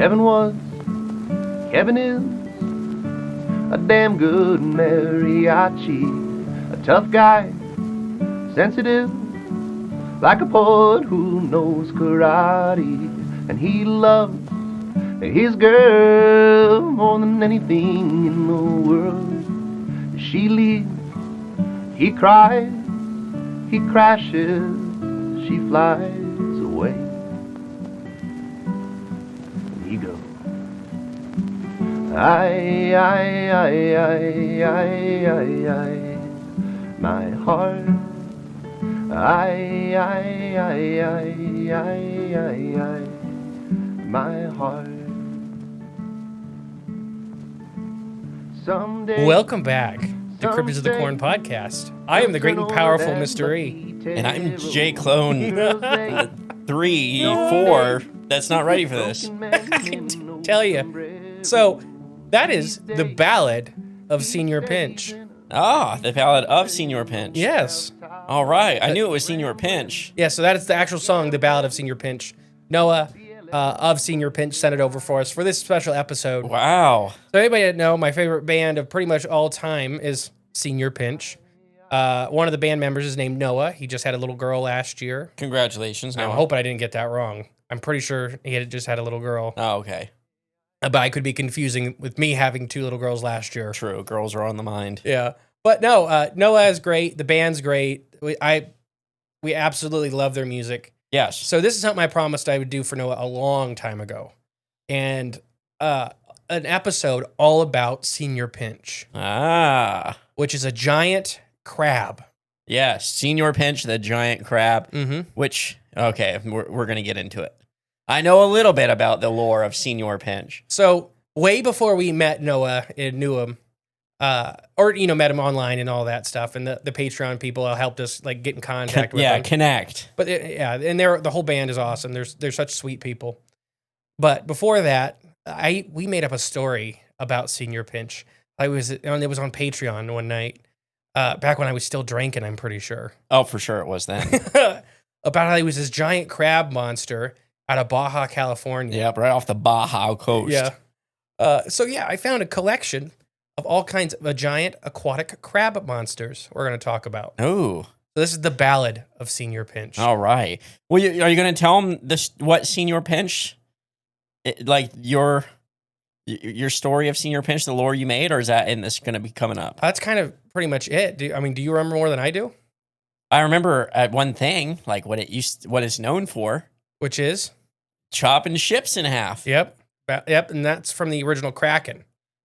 Kevin was, Kevin is a damn good mariachi. A tough guy, sensitive, like a poet who knows karate. And he loves his girl more than anything in the world. She leaves, he cries, he crashes, she flies away. And he goes, I, my heart, I, my heart. Someday, Welcome back to Cryptids of the Corn podcast. I am the great and powerful Mr. E. And I'm J Clone 3, 4. That's not ready for this. Tell you. So, that is the Ballad of Señor Pinch. Ah, the Ballad of Señor Pinch. Yes. All right. I knew it was Señor Pinch. Yeah, so that is the actual song, the Ballad of Señor Pinch. Noah of Señor Pinch sent it over for us for this special episode. Wow. So anybody that know, my favorite band of pretty much all time is Señor Pinch. One of the band members is named Noah. He just had a little girl last year. Congratulations, I'm Noah. hoping I didn't get that wrong. I'm pretty sure he had just had a little girl. Oh, okay. But I could be confusing with me having two little girls last year. True. Girls are on the mind. Yeah. But no, Noah is great. The band's great. We absolutely love their music. Yes. So this is something I promised I would do for Noah a long time ago. And an episode all about Señor Pinch. Ah. Which is a giant crab. Yes. Señor Pinch, the giant crab. Mm-hmm. Which, okay, we're going to get into it. I know a little bit about the lore of Señor Pinch. So way before we met Noah and knew him, or met him online and all that stuff, and the Patreon people helped us like get in contact with him. Connect. But and the whole band is awesome. They're such sweet people. But before that, we made up a story about Señor Pinch. It was on Patreon one night, back when I was still drinking. I'm pretty sure. Oh, for sure it was then. About how he was this giant crab monster out of Baja California. Yep, right off the Baja coast. Yeah. I found a collection of all kinds of giant aquatic crab monsters we're going to talk about. Oh. So this is the Ballad of Señor Pinch. All right. Well, are you going to tell them what Señor Pinch, your story of Señor Pinch, the lore you made, or is that in this going to be coming up? That's kind of pretty much it. Do you remember more than I do? I remember one thing, like what it's known for, which is chopping ships in half. Yep, and that's from the original Kraken.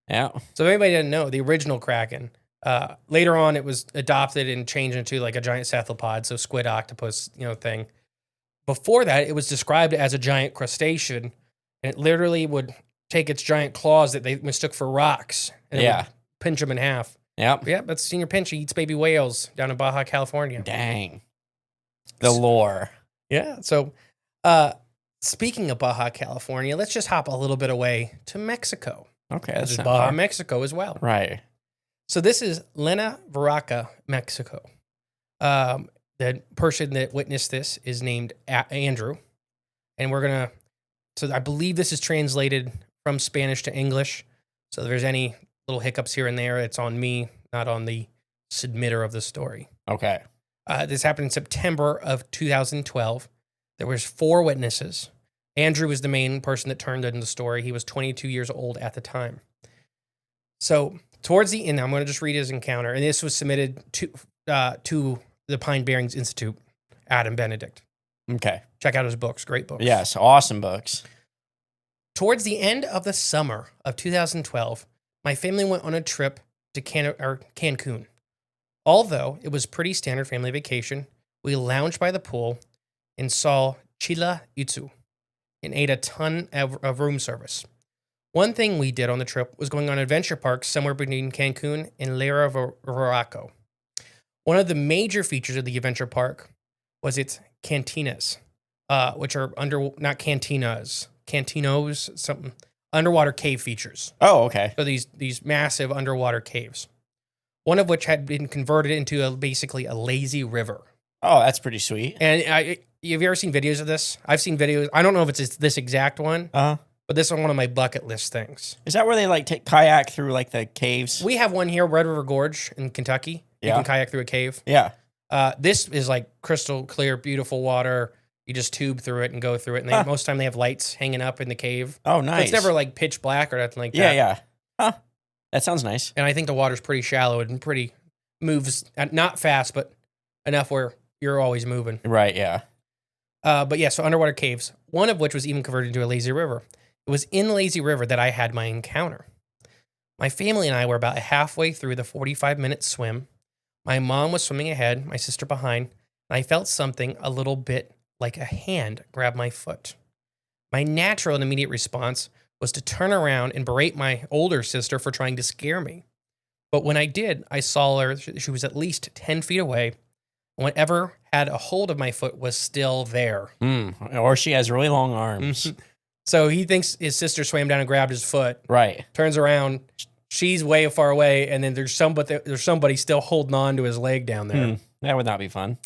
Yeah. So if anybody didn't know, the original Kraken, later on it was adopted and changed into like a giant cephalopod, so squid octopus, thing. Before that, it was described as a giant crustacean, and it literally would take its giant claws that they mistook for rocks, and it would pinch them in half. Yep. Yep, that's Señor Pinch. He eats baby whales down in Baja California. Dang. The lore. Yeah, so speaking of Baja California, let's just hop a little bit away to Mexico. Okay, this is Baja, Mexico as well. Right. So this is Cuernavaca, Mexico. The person that witnessed this is named Andrew. And so I believe this is translated from Spanish to English. So if there's any little hiccups here and there, it's on me, not on the submitter of the story. Okay. This happened in September of 2012. There was 4 witnesses. Andrew was the main person that turned in the story. He was 22 years old at the time. So towards the end, I'm going to just read his encounter. And this was submitted to the Pine Barrens Institute, Adam Benedict. Okay. Check out his books. Great books. Yes, awesome books. Towards the end of the summer of 2012, my family went on a trip to Cancun. Although it was pretty standard family vacation, we lounged by the pool and saw Chila Itzu and ate a ton of room service. One thing we did on the trip was going on adventure parks somewhere between Cancun and Veraco. One of the major features of the adventure park was its cantinas, which are not cantinas, cantinos, something, underwater cave features. Oh, okay. So these massive underwater caves, one of which had been converted into basically a lazy river. Oh, that's pretty sweet. And have you ever seen videos of this? I've seen videos. I don't know if it's this exact one, but this is one of my bucket list things. Is that where they like take kayak through like the caves? We have one here, Red River Gorge in Kentucky. You can kayak through a cave. Yeah. This is like crystal clear, beautiful water. You just tube through it and go through it. And most of the time they have lights hanging up in the cave. Oh, nice. So it's never like pitch black or nothing like that. Yeah, yeah. Huh. That sounds nice. And I think the water's pretty shallow and pretty moves, not fast, but enough where you're always moving. Right, yeah. But yeah, so underwater caves, one of which was even converted into a lazy river. It was in the lazy river that I had my encounter. My family and I were about halfway through the 45-minute swim. My mom was swimming ahead, my sister behind, and I felt something a little bit like a hand grab my foot. My natural and immediate response was to turn around and berate my older sister for trying to scare me. But when I did, I saw her, she was at least 10 feet away. Whatever had a hold of my foot was still there. Or she has really long arms. So he thinks his sister swam down and grabbed his foot. Right. Turns around, she's way far away, and then there's somebody still holding on to his leg down there. That would not be fun.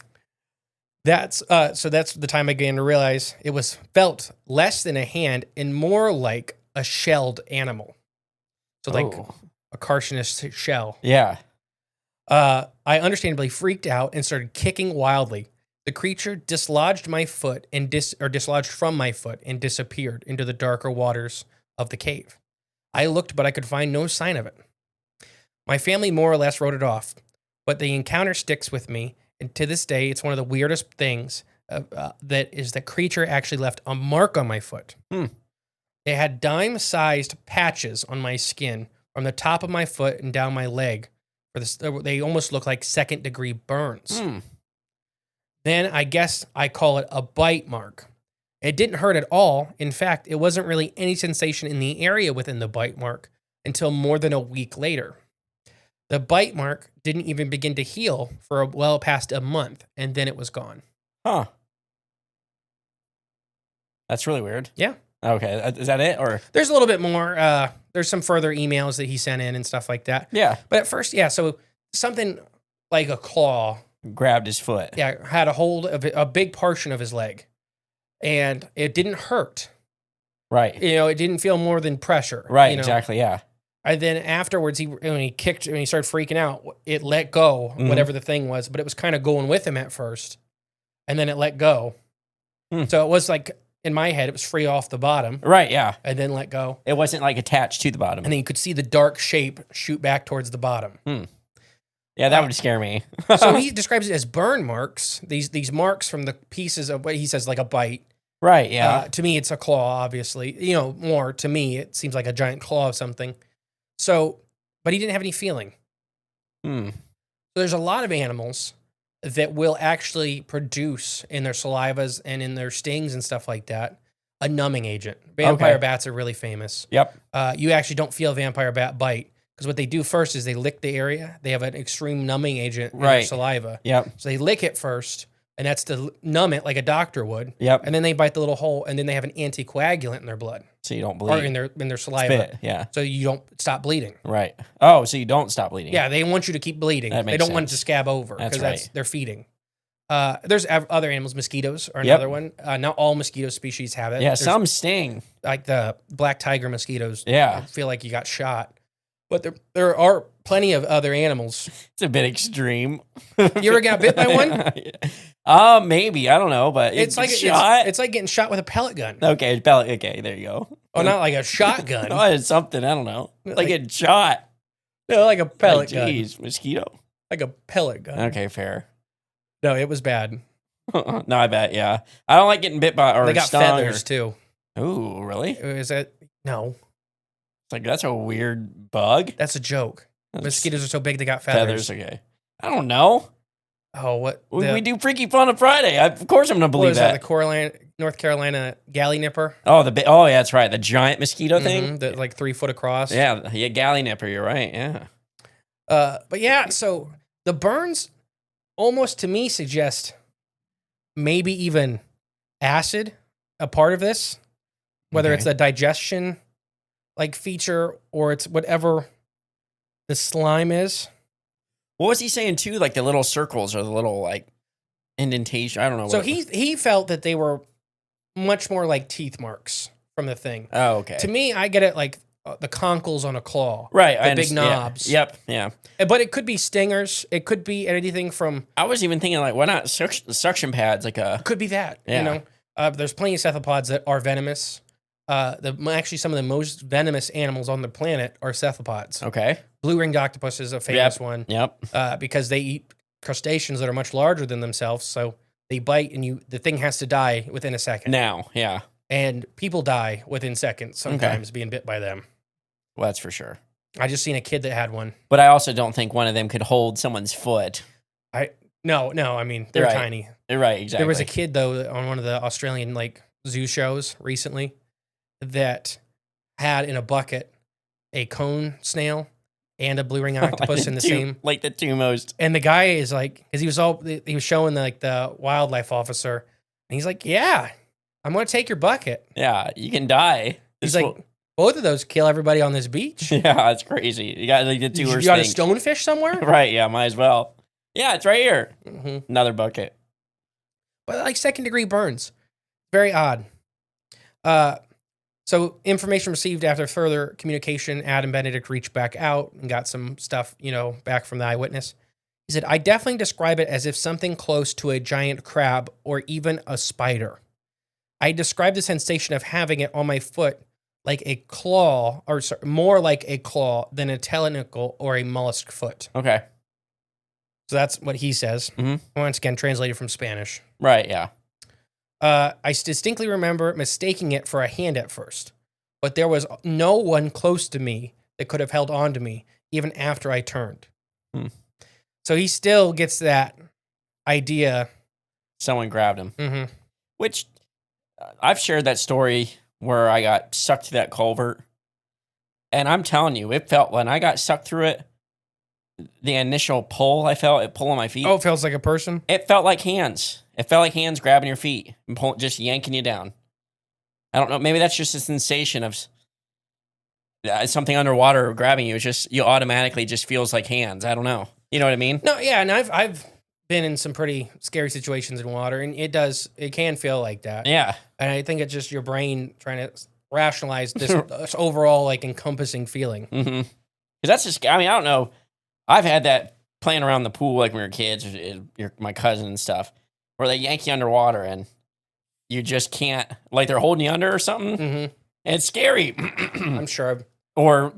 That's the time I began to realize it was felt less than a hand and more like a shelled animal. So like a carcinous shell. Yeah. I understandably freaked out and started kicking wildly. The creature dislodged my foot and dislodged from my foot and disappeared into the darker waters of the cave. I looked, but I could find no sign of it. My family more or less wrote it off, but the encounter sticks with me, and to this day, it's one of the weirdest things that creature actually left a mark on my foot. It had dime-sized patches on my skin from the top of my foot and down my leg. They almost look like second-degree burns. Then I guess I call it a bite mark. It didn't hurt at all. In fact, it wasn't really any sensation in the area within the bite mark until more than a week later. The bite mark didn't even begin to heal for well past a month, and then it was gone. Huh. That's really weird. Yeah. Okay. Is that it? Or there's a little bit more. There's some further emails that he sent in and stuff like that. Yeah. But at first, yeah, so something like a claw grabbed his foot. Yeah, had a hold of a big portion of his leg. And it didn't hurt. Right. It didn't feel more than pressure. Right, exactly, yeah. And then afterwards, when he started freaking out, it let go, whatever the thing was, but it was kind of going with him at first. And then it let go. So it was like, in my head, it was free off the bottom. Right, yeah. And then let go. It wasn't like attached to the bottom. And then you could see the dark shape shoot back towards the bottom. Yeah, that would scare me. So he describes it as burn marks, these marks from the pieces of what he says like a bite. Right, yeah. To me, it's a claw, obviously. More to me, it seems like a giant claw of something. So, but he didn't have any feeling. So there's a lot of animals that will actually produce in their salivas and in their stings and stuff like that a numbing agent. Vampire bats are really famous. Yep. You actually don't feel a vampire bat bite because what they do first is they lick the area. They have an extreme numbing agent in their saliva. Yep. So they lick it first, and that's to numb it like a doctor would. Yep. And then they bite the little hole, and then they have an anticoagulant in their blood. So you don't bleed. Or in their saliva. Spit, yeah. So you don't stop bleeding. Right. Oh, so you don't stop bleeding. Yeah, they want you to keep bleeding. That makes They don't sense. want it to scab over because they're feeding. There's other animals. Mosquitoes are another one. Not all mosquito species have it. Yeah, There's, some sting. like the black tiger mosquitoes. Yeah. I feel like you got shot. But there are plenty of other animals. It's a bit extreme. You ever got bit by one? Maybe. I don't know, but It's like shot. it's like getting shot with a pellet gun. Okay, pellet. Okay, there you go. Oh, not like a shotgun. No, it's something. I don't know. Like getting shot. No, like a pellet gun. Jeez, mosquito. Like a pellet gun. Okay, fair. No, it was bad. No, I bet. Yeah, I don't like getting bit by or They got stung feathers too. Ooh, really? Is that no? It's like that's a weird bug. That's a joke. Mosquitoes are so big they got feathers. Okay. I don't know. Oh, what? We do Freaky Fauna Friday. Of course, I'm gonna What believe is that. the North Carolina galley nipper? Oh, yeah, that's right. The giant mosquito thing. That like 3 foot across. Yeah, galley nipper. You're right. Yeah. But yeah, so the burns almost to me suggest maybe even acid a part of this, whether it's a digestion like feature or it's whatever the slime is. What was he saying too? Like the little circles or the little like indentation. I don't know. So he felt that they were much more like teeth marks from the thing. Oh, okay. To me, I get it like the conkles on a claw. Right. The big knobs. Yeah. Yep. Yeah. But it could be stingers. It could be anything from... I was even thinking, like, why not suction pads? Like a... Could be that. Yeah. You know, there's plenty of cephalopods that are venomous. Actually, some of the most venomous animals on the planet are cephalopods. Okay. Blue-ringed octopus is a famous one. Yep. Because they eat crustaceans that are much larger than themselves, so they bite and the thing has to die within a second. Now, yeah. And people die within seconds sometimes being bit by them. Well, that's for sure. I just seen a kid that had one. But I also don't think one of them could hold someone's foot. No, I mean, they're Right. tiny. Right, exactly. There was a kid, though, on one of the Australian, like, zoo shows recently that had in a bucket a cone snail and a blue ring octopus in the same. Like the two most. And the guy is like, because he was showing the wildlife officer, and he's like, yeah, I'm going to take your bucket. Yeah, you can die. He's like, both of those kill everybody on this beach. Yeah, that's crazy. You got like the two worst You got a things. stonefish somewhere? Right, yeah, might as well. Yeah, it's right here. Mm-hmm. Another bucket. But like second-degree burns. Very odd. So information received after further communication, Adam Benedict reached back out and got some stuff, back from the eyewitness. He said, I definitely describe it as if something close to a giant crab or even a spider. I describe the sensation of having it on my foot like a claw, or sorry, more like a claw than a tentacle or a mollusk foot. Okay. So that's what he says. Mm-hmm. Once again, translated from Spanish. Right, yeah. I distinctly remember mistaking it for a hand at first, but there was no one close to me that could have held on to me, even after I turned. So he still gets that idea. Someone grabbed him. Mm-hmm. Which, I've shared that story where I got sucked through that culvert. And I'm telling you, it felt, when I got sucked through it, the initial pull, I felt it pulling my feet. Oh, it feels like a person? It felt like hands. It felt like hands grabbing your feet and just yanking you down. I don't know. Maybe that's just a sensation of something underwater grabbing you. It's just, you automatically just feels like hands. I don't know. You know what I mean? No, yeah, and I've been in some pretty scary situations in water, and it can feel like that. Yeah. And I think it's just your brain trying to rationalize this overall, like, encompassing feeling. Mm-hmm. Because that's just, I don't know. I've had that playing around the pool like when we were kids, my cousin and stuff, where they yank you underwater and you just can't, like they're holding you under or something. Mm-hmm. And it's scary. I'm sure. Or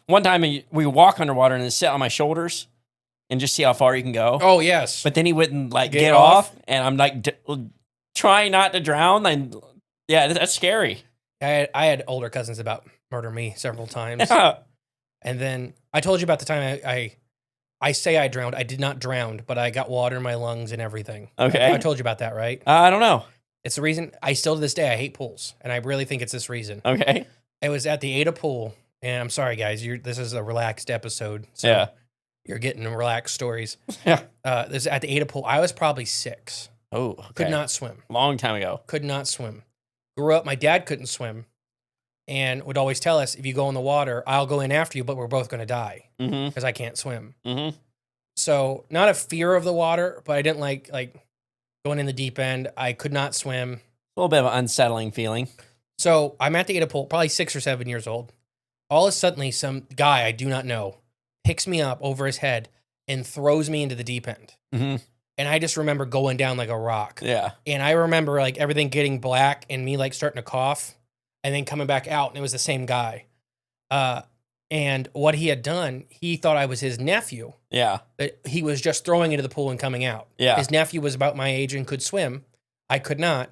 one time we walk underwater and they sit on my shoulders and just see how far you can go. Oh, yes. But then he wouldn't like get off, and I'm like trying not to drown. And yeah, that's scary. I had older cousins about murder me several times. Yeah. And then I told you about the time I say I drowned. I did not drown, but I got water in my lungs and everything. Okay. I told you about that, right? I don't know. It's the reason still to this day, I hate pools. And I really think it's this reason. Okay. It was at the Ada pool. And I'm sorry, guys. This is a relaxed episode. So Yeah. You're getting relaxed stories. Yeah. This is at the Ada pool. I was probably 6. Oh, okay. Could not swim. Long time ago. Could not swim. Grew up, my dad couldn't swim. And would always tell us, if you go in the water, I'll go in after you, but we're both going to die because I can't swim. Mm-hmm. So not a fear of the water, but I didn't like going in the deep end. I could not swim. A little bit of an unsettling feeling. So I'm at the Ada pool, probably 6 or 7 years old. All of a sudden, some guy I do not know picks me up over his head and throws me into the deep end. Mm-hmm. And I just remember going down like a rock. Yeah. And I remember like everything getting black and me like starting to cough and then coming back out, and it was the same guy. And what he had done, he thought I was his nephew. Yeah. But he was just throwing into the pool and coming out. Yeah. His nephew was about my age and could swim. I could not.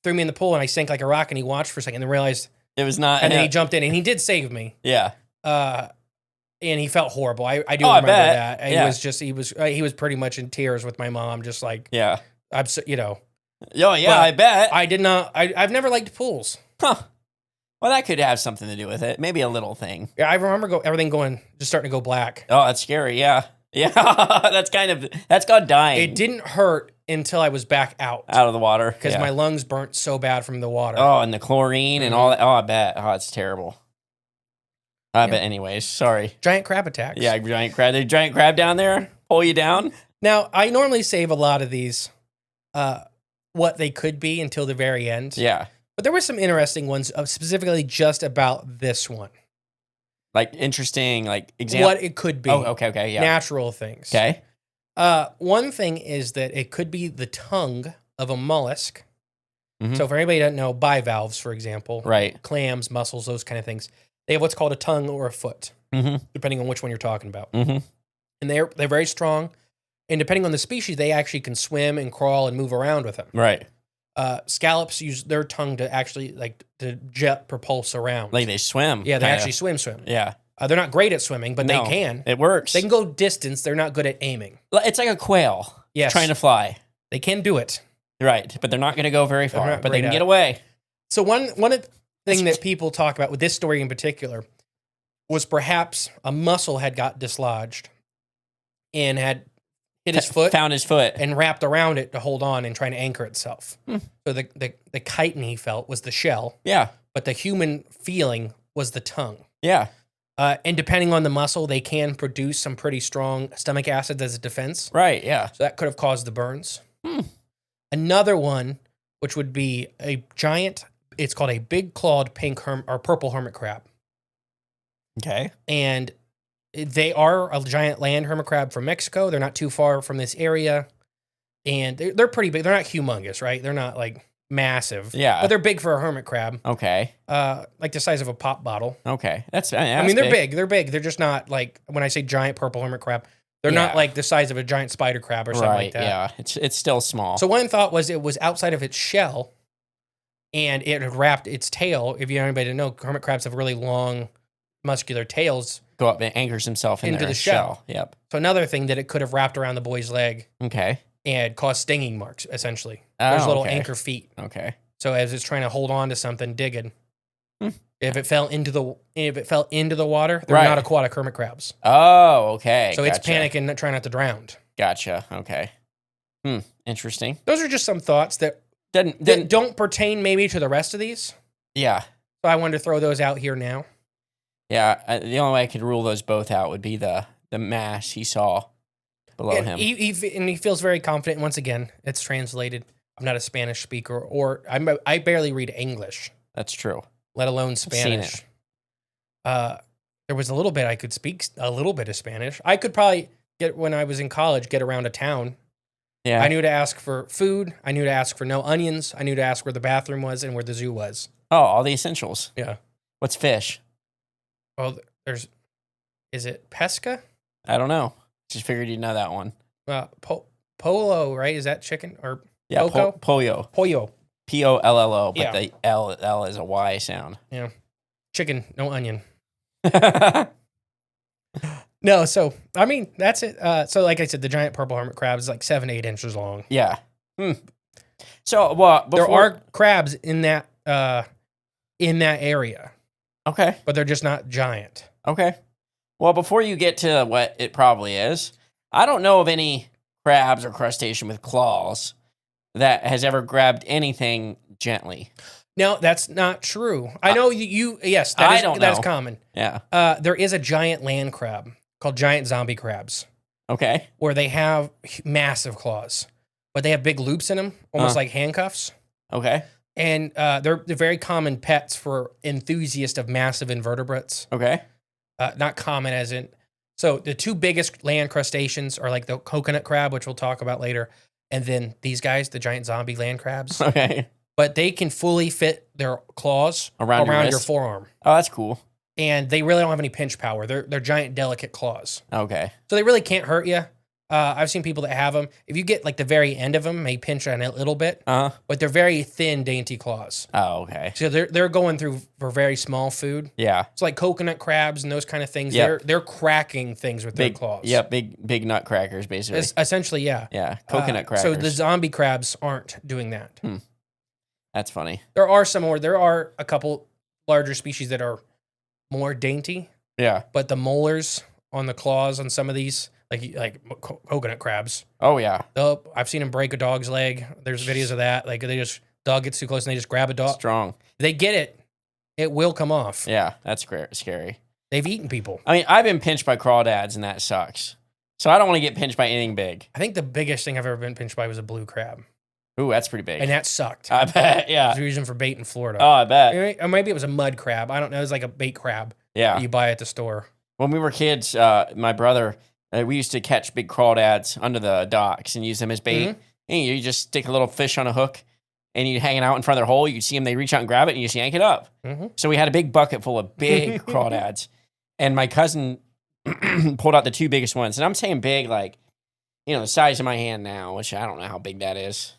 Threw me in the pool and I sank like a rock, and he watched for a second and realized it was not. And then he jumped in and he did save me. Yeah. And he felt horrible. I do I remember bet. that. He was pretty much in tears with my mom, just like, yeah. Oh yeah, I bet. I did not. I've never liked pools. Huh. Well, that could have something to do with it. Maybe a little thing. Yeah, I remember everything just starting to go black. Oh, that's scary. Yeah. Yeah. that's called dying. It didn't hurt until I was back out of the water. Because my lungs burnt so bad from the water. Oh, and the chlorine and all that. Oh, I bet. Oh, it's terrible. I bet anyways. Sorry. Giant crab attacks. Yeah, giant crab. There's a giant crab down there. Pull you down. Now, I normally save a lot of these, what they could be until the very end. Yeah. But there were some interesting ones, specifically just about this one. Like interesting, like example. What it could be. Oh, okay, yeah. Natural things. Okay. One thing is that it could be the tongue of a mollusk. Mhm. So for anybody who doesn't know, bivalves, for example, Right. clams, mussels, those kind of things, they have what's called a tongue or a foot, depending on which one you're talking about. And they're very strong. And depending on the species, they actually can swim and crawl and move around with them. Right. Scallops use their tongue to actually to jet propulse around. Like they swim. Yeah, they kinda. actually swim. Yeah. They're not great at swimming, but No, they can. It works. They can go distance. They're not good at aiming. It's like a quail. Yes. Trying to fly. They can do it. Right. But they're not going to go very They're far. not But they great can at get it. away. So one thing that people talk about with this story in particular was perhaps a mussel had got dislodged and had hit his foot. Found his foot. And wrapped around it to hold on and trying to anchor itself. So the chitin he felt was the shell. Yeah. But the human feeling was the tongue. Yeah. And depending on the mussel, they can produce some pretty strong stomach acids as a defense. Right. Yeah. So that could have caused the burns. Another one, which would be a giant, it's called a big clawed or purple hermit crab. Okay. And they are a giant land hermit crab from Mexico. They're not too far from this area. And they're pretty big. They're not humongous, right? They're not like massive. Yeah. But they're big for a hermit crab. Okay. Like the size of a pop bottle. Okay. I mean, they're big. They're big. They're just not like, when I say giant purple hermit crab, they're not like the size of a giant spider crab or something like that. Yeah. It's still small. So one thought was it was outside of its shell and it had wrapped its tail. If you know anybody to know, hermit crabs have really long, muscular tails. Go up and anchors himself into their the shell. Yep. So another thing that it could have wrapped around the boy's leg Okay. and caused stinging marks, essentially. There's little okay. anchor feet. Okay. So as it's trying to hold on to something, digging. If it fell into the water, they're not aquatic hermit crabs. Oh, okay. So it's panicking, and trying not to drown. Gotcha. Okay. Interesting. Those are just some thoughts that don't pertain maybe to the rest of these. Yeah. So I wanted to throw those out here now. Yeah. The only way I could rule those both out would be the mass he saw below him. He feels very confident. Once again, it's translated. I'm not a Spanish speaker, or I barely read English. That's true. Let alone Spanish. There was a little bit I could speak a little bit of Spanish. I could probably when I was in college, get around a town. Yeah. I knew to ask for food. I knew to ask for no onions. I knew to ask where the bathroom was and where the zoo was. Oh, all the essentials. Yeah. What's fish? Well, is it pesca? I don't know. Just figured you'd know that one. Polo, right? Is that chicken or yeah? Poco? Pollo. Pollo. Pollo, but Yeah. the L is a Y sound. Yeah. Chicken, no onion. No, so I mean that's it. So like I said, the giant purple hermit crab is like 7 to 8 inches long. Yeah. So well, there are crabs in that area. Okay. But they're just not giant. Okay. Well, before you get to what it probably is, I don't know of any crabs or crustacean with claws that has ever grabbed anything gently. No, that's not true. I know yes, that is common. Yeah. There is a giant land crab called giant zombie crabs. Okay. Where they have massive claws, but they have big loops in them, almost like handcuffs. Okay. And they're very common pets for enthusiasts of massive invertebrates. Okay. Not common as in... So the two biggest land crustaceans are like the coconut crab, which we'll talk about later, and then these guys, the giant zombie land crabs. Okay. But they can fully fit their claws around your forearm. Oh, that's cool. And they really don't have any pinch power. They're giant, delicate claws. Okay. So they really can't hurt you. I've seen people that have them. If you get like the very end of them, may pinch on a little bit. But they're very thin, dainty claws. Oh, okay. So they're going through for very small food. Yeah. It's like coconut crabs and those kind of things. Yep. They're cracking things with their claws. Yeah, big nut crackers, basically. Essentially, yeah. Yeah, coconut crackers. So the zombie crabs aren't doing that. That's funny. There are a couple larger species that are more dainty. Yeah. But the molars on the claws on some of these, like coconut crabs. Oh, yeah. I've seen them break a dog's leg. There's videos of that. Like dog gets too close and they just grab a dog. Strong. They get it. It will come off. Yeah, that's scary. They've eaten people. I mean, I've been pinched by crawdads and that sucks. So I don't want to get pinched by anything big. I think the biggest thing I've ever been pinched by was a blue crab. Ooh, that's pretty big. and that sucked. I bet, yeah. It was using for bait in Florida. Oh, I bet. Or maybe it was a mud crab. I don't know. It was like a bait crab Yeah. that you buy at the store. When we were kids, my brother, we used to catch big crawdads under the docks and use them as bait. Mhm. And you just stick a little fish on a hook and you hang it out in front of their hole. You see them, they reach out and grab it and you just yank it up. Mhm. So we had a big bucket full of big crawdads. And my cousin pulled out the 2 biggest ones. And I'm saying big, like, the size of my hand now, which I don't know how big that is.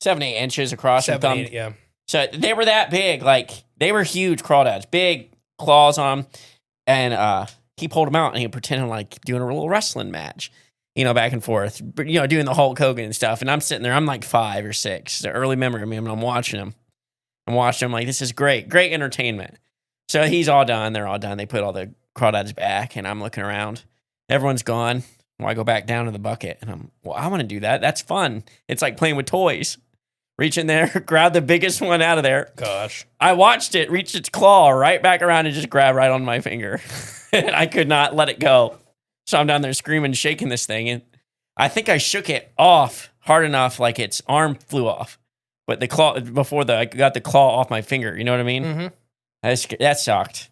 7, 8 inches across. 7, 8, yeah. So they were that big. Like, they were huge crawdads, big claws on them. And he pulled them out and he pretended like doing a little wrestling match, back and forth, doing the Hulk Hogan and stuff. And I'm sitting there, I'm like 5 or 6. The early memory of me, and I'm watching him. I'm watching him like, this is great entertainment. So he's all done. They're all done. They put all the crawdads back, and I'm looking around. Everyone's gone. Well, I go back down to the bucket, and I want to do that. That's fun. It's like playing with toys. Reach in there, grab the biggest one out of there. Gosh. I watched it reach its claw right back around and just grab right on my finger. And I could not let it go. So I'm down there screaming, shaking this thing. And I think I shook it off hard enough, like its arm flew off. But the claw, I got the claw off my finger. You know what I mean? Mm-hmm. That sucked.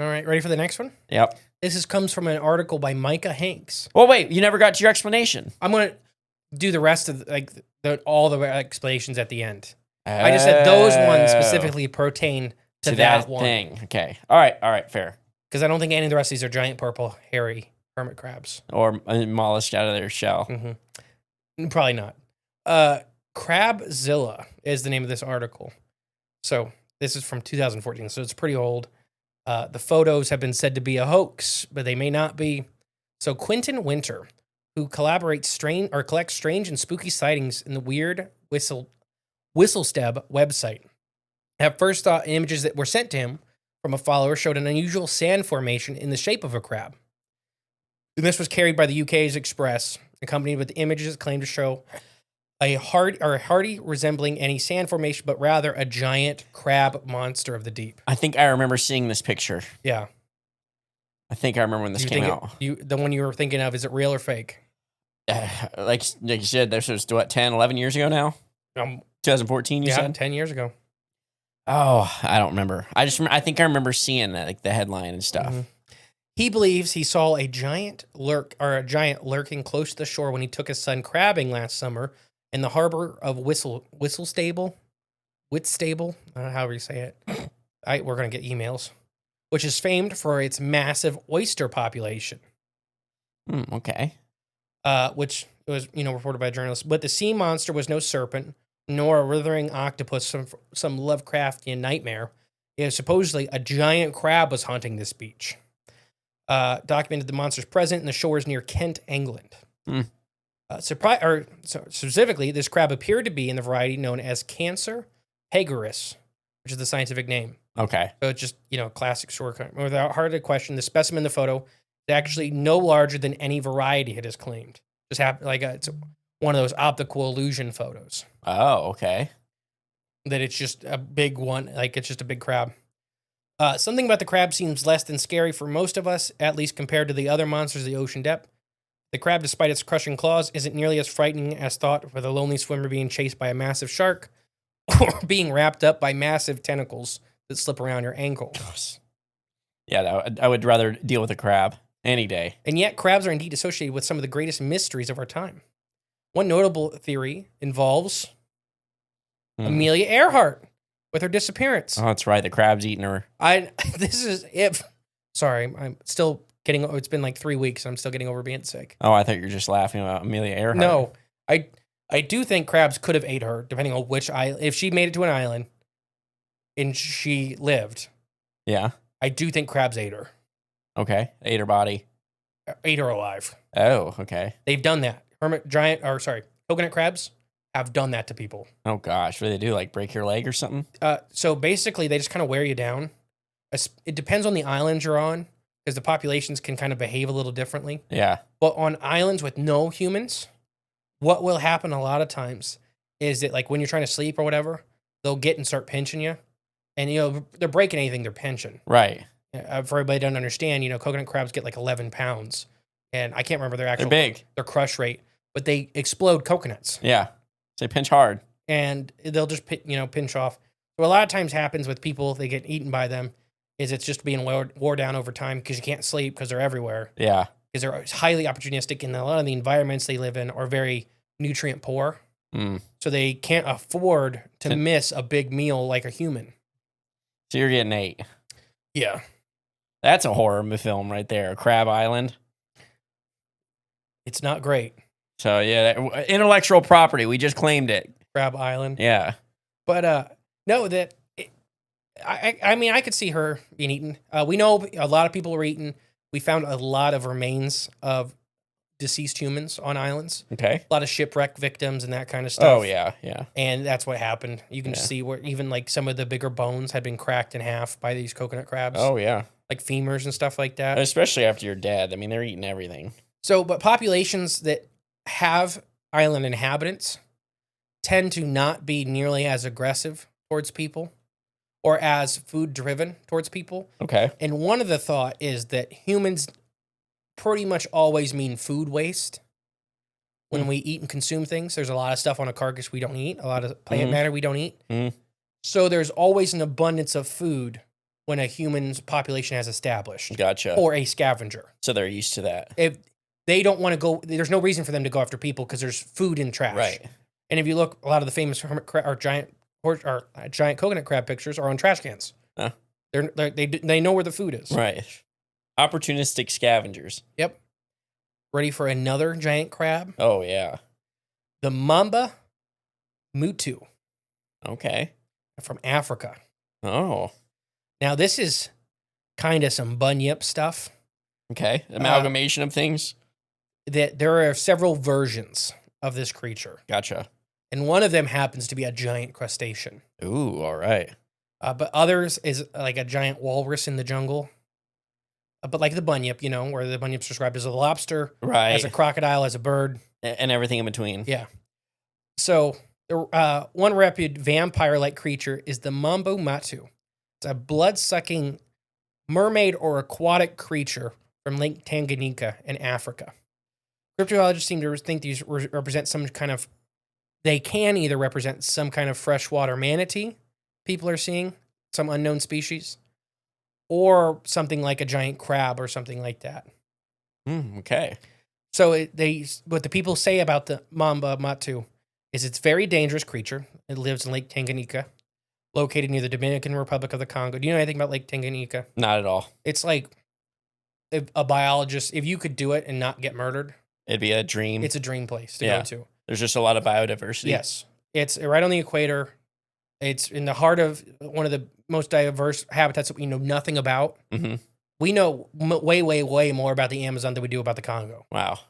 All right, ready for the next one? Yep. This comes from an article by Micah Hanks. Well, wait, you never got to your explanation. I'm going to do the rest of all the explanations at the end. I just said those ones specifically pertain to that one. Thing. Okay. All right, fair. Because I don't think any of the rest of these are giant purple hairy hermit crabs. Or mollushed out of their shell. Mm-hmm. Probably not. Crabzilla is the name of this article. So this is from 2014, so it's pretty old. The photos have been said to be a hoax, but they may not be. So Quentin Winter, who collects strange and spooky sightings in the Weird Whistlestub website, at first thought images that were sent to him from a follower showed an unusual sand formation in the shape of a crab. And this was carried by the UK's Express, accompanied with images that claimed to show a hardy resembling any sand formation, but rather a giant crab monster of the deep. I think I remember seeing this picture. Yeah. I think I remember when this came out. The one you were thinking of, is it real or fake? Like you said, this was, 10, 11 years ago now? 2014, you said? 10 years ago. Oh, I don't remember. I think I remember seeing that, like the headline and stuff. Mm-hmm. He believes he saw a giant lurking close to the shore when he took his son crabbing last summer in the harbor of Whitstable, however you say it. We're going to get emails, which is famed for its massive oyster population. Okay. Which was, reported by a journalist. But the sea monster was no serpent, nor a writhing octopus, some Lovecraftian nightmare. It was supposedly a giant crab was haunting this beach. Documented the monster's present in the shores near Kent, England. Specifically, this crab appeared to be in the variety known as Cancer pegaris, which is the scientific name. Okay. So it's just, classic shore crab. Without hard to question, the specimen in the photo is actually no larger than any variety it has claimed. Just it's one of those optical illusion photos. Oh, okay. That it's just a big one, like it's just a big crab. Something about the crab seems less than scary for most of us, at least compared to the other monsters of the ocean depth. The crab, despite its crushing claws, isn't nearly as frightening as thought for the lonely swimmer being chased by a massive shark or being wrapped up by massive tentacles that slip around your ankle. Yeah, I would rather deal with a crab any day. And yet, crabs are indeed associated with some of the greatest mysteries of our time. One notable theory involves Amelia Earhart with her disappearance. Oh, that's right. The crab's eating her. Sorry, I'm still getting. It's been like 3 weeks. I'm still getting over being sick. Oh, I thought you were just laughing about Amelia Earhart. No, I do think crabs could have ate her, depending on which island. If she made it to an island and she lived, yeah, I do think crabs ate her. Okay, ate her body. Ate her alive. Oh, okay. They've done that. Coconut crabs have done that to people. Oh gosh, what do they do? Like break your leg or something? So basically, they just kind of wear you down. It depends on the island you're on, because the populations can kind of behave a little differently. Yeah. But on islands with no humans, what will happen a lot of times is that, like, when you're trying to sleep or whatever, they'll get and start pinching you. And, they're breaking anything they're pinching. Right. For everybody that doesn't understand, coconut crabs get like 11 pounds. And I can't remember their They're big. Their crush rate, but they explode coconuts. Yeah. They pinch hard. and they'll just pinch off. So a lot of times happens with people, they get eaten by them, is it's just being wore down over time because you can't sleep because they're everywhere. Yeah. Because they're highly opportunistic, and a lot of the environments they live in are very nutrient poor. So they can't afford to miss a big meal like a human. So you're getting 8. Yeah. That's a horror film right there. Crab Island. It's not great. So yeah, intellectual property. We just claimed it. Crab Island. Yeah. But no, I mean, I could see her being eaten. We know a lot of people were eaten. We found a lot of remains of deceased humans on islands. Okay. A lot of shipwreck victims and that kind of stuff. Oh yeah, yeah. And that's what happened. You can see where even like some of the bigger bones had been cracked in half by these coconut crabs. Oh yeah. Like femurs and stuff like that. Especially after you're dead. I mean, they're eating everything. So, but populations that have island inhabitants tend to not be nearly as aggressive towards people or as food driven towards people. Okay. And one of the thought is that humans pretty much always mean food waste. When we eat and consume things, there's a lot of stuff on a carcass we don't eat, a lot of plant matter we don't eat. So there's always an abundance of food when a human's population has established. Gotcha. Or a scavenger. So they're used to that. If they don't want to go, there's no reason for them to go after people because there's food in trash. Right. And if you look, a lot of the famous hermit crab or giant coconut crab pictures are on trash cans. Huh. They know where the food is. Right. Opportunistic scavengers. Yep. Ready for another giant crab? Oh yeah. The mamba mutu. Okay. From Africa. Oh. Now this is kind of some bunyip stuff. Okay. Amalgamation of things. That there are several versions of this creature. Gotcha. And one of them happens to be a giant crustacean. Ooh, all right. But others is like a giant walrus in the jungle. But like the bunyip, where the bunyip's described as a lobster, Right. as a crocodile, as a bird. And everything in between. Yeah. So one reputed vampire-like creature is the mambo matu. It's a blood-sucking mermaid or aquatic creature from Lake Tanganyika in Africa. Cryptozoologists seem to think these represent some kind of... They can either represent some kind of freshwater manatee people are seeing, some unknown species, or something like a giant crab or something like that. Okay. So what the people say about the mamba matu is it's a very dangerous creature. It lives in Lake Tanganyika, located near the Dominican Republic of the Congo. Do you know anything about Lake Tanganyika? Not at all. It's like if a biologist, if you could do it and not get murdered, it'd be a dream. it's a dream place to go to. There's just a lot of biodiversity. Yes. It's right on the equator. It's in the heart of one of the most diverse habitats that we know nothing about. Mm-hmm. We know way, way, way more about the Amazon than we do about the Congo. Wow.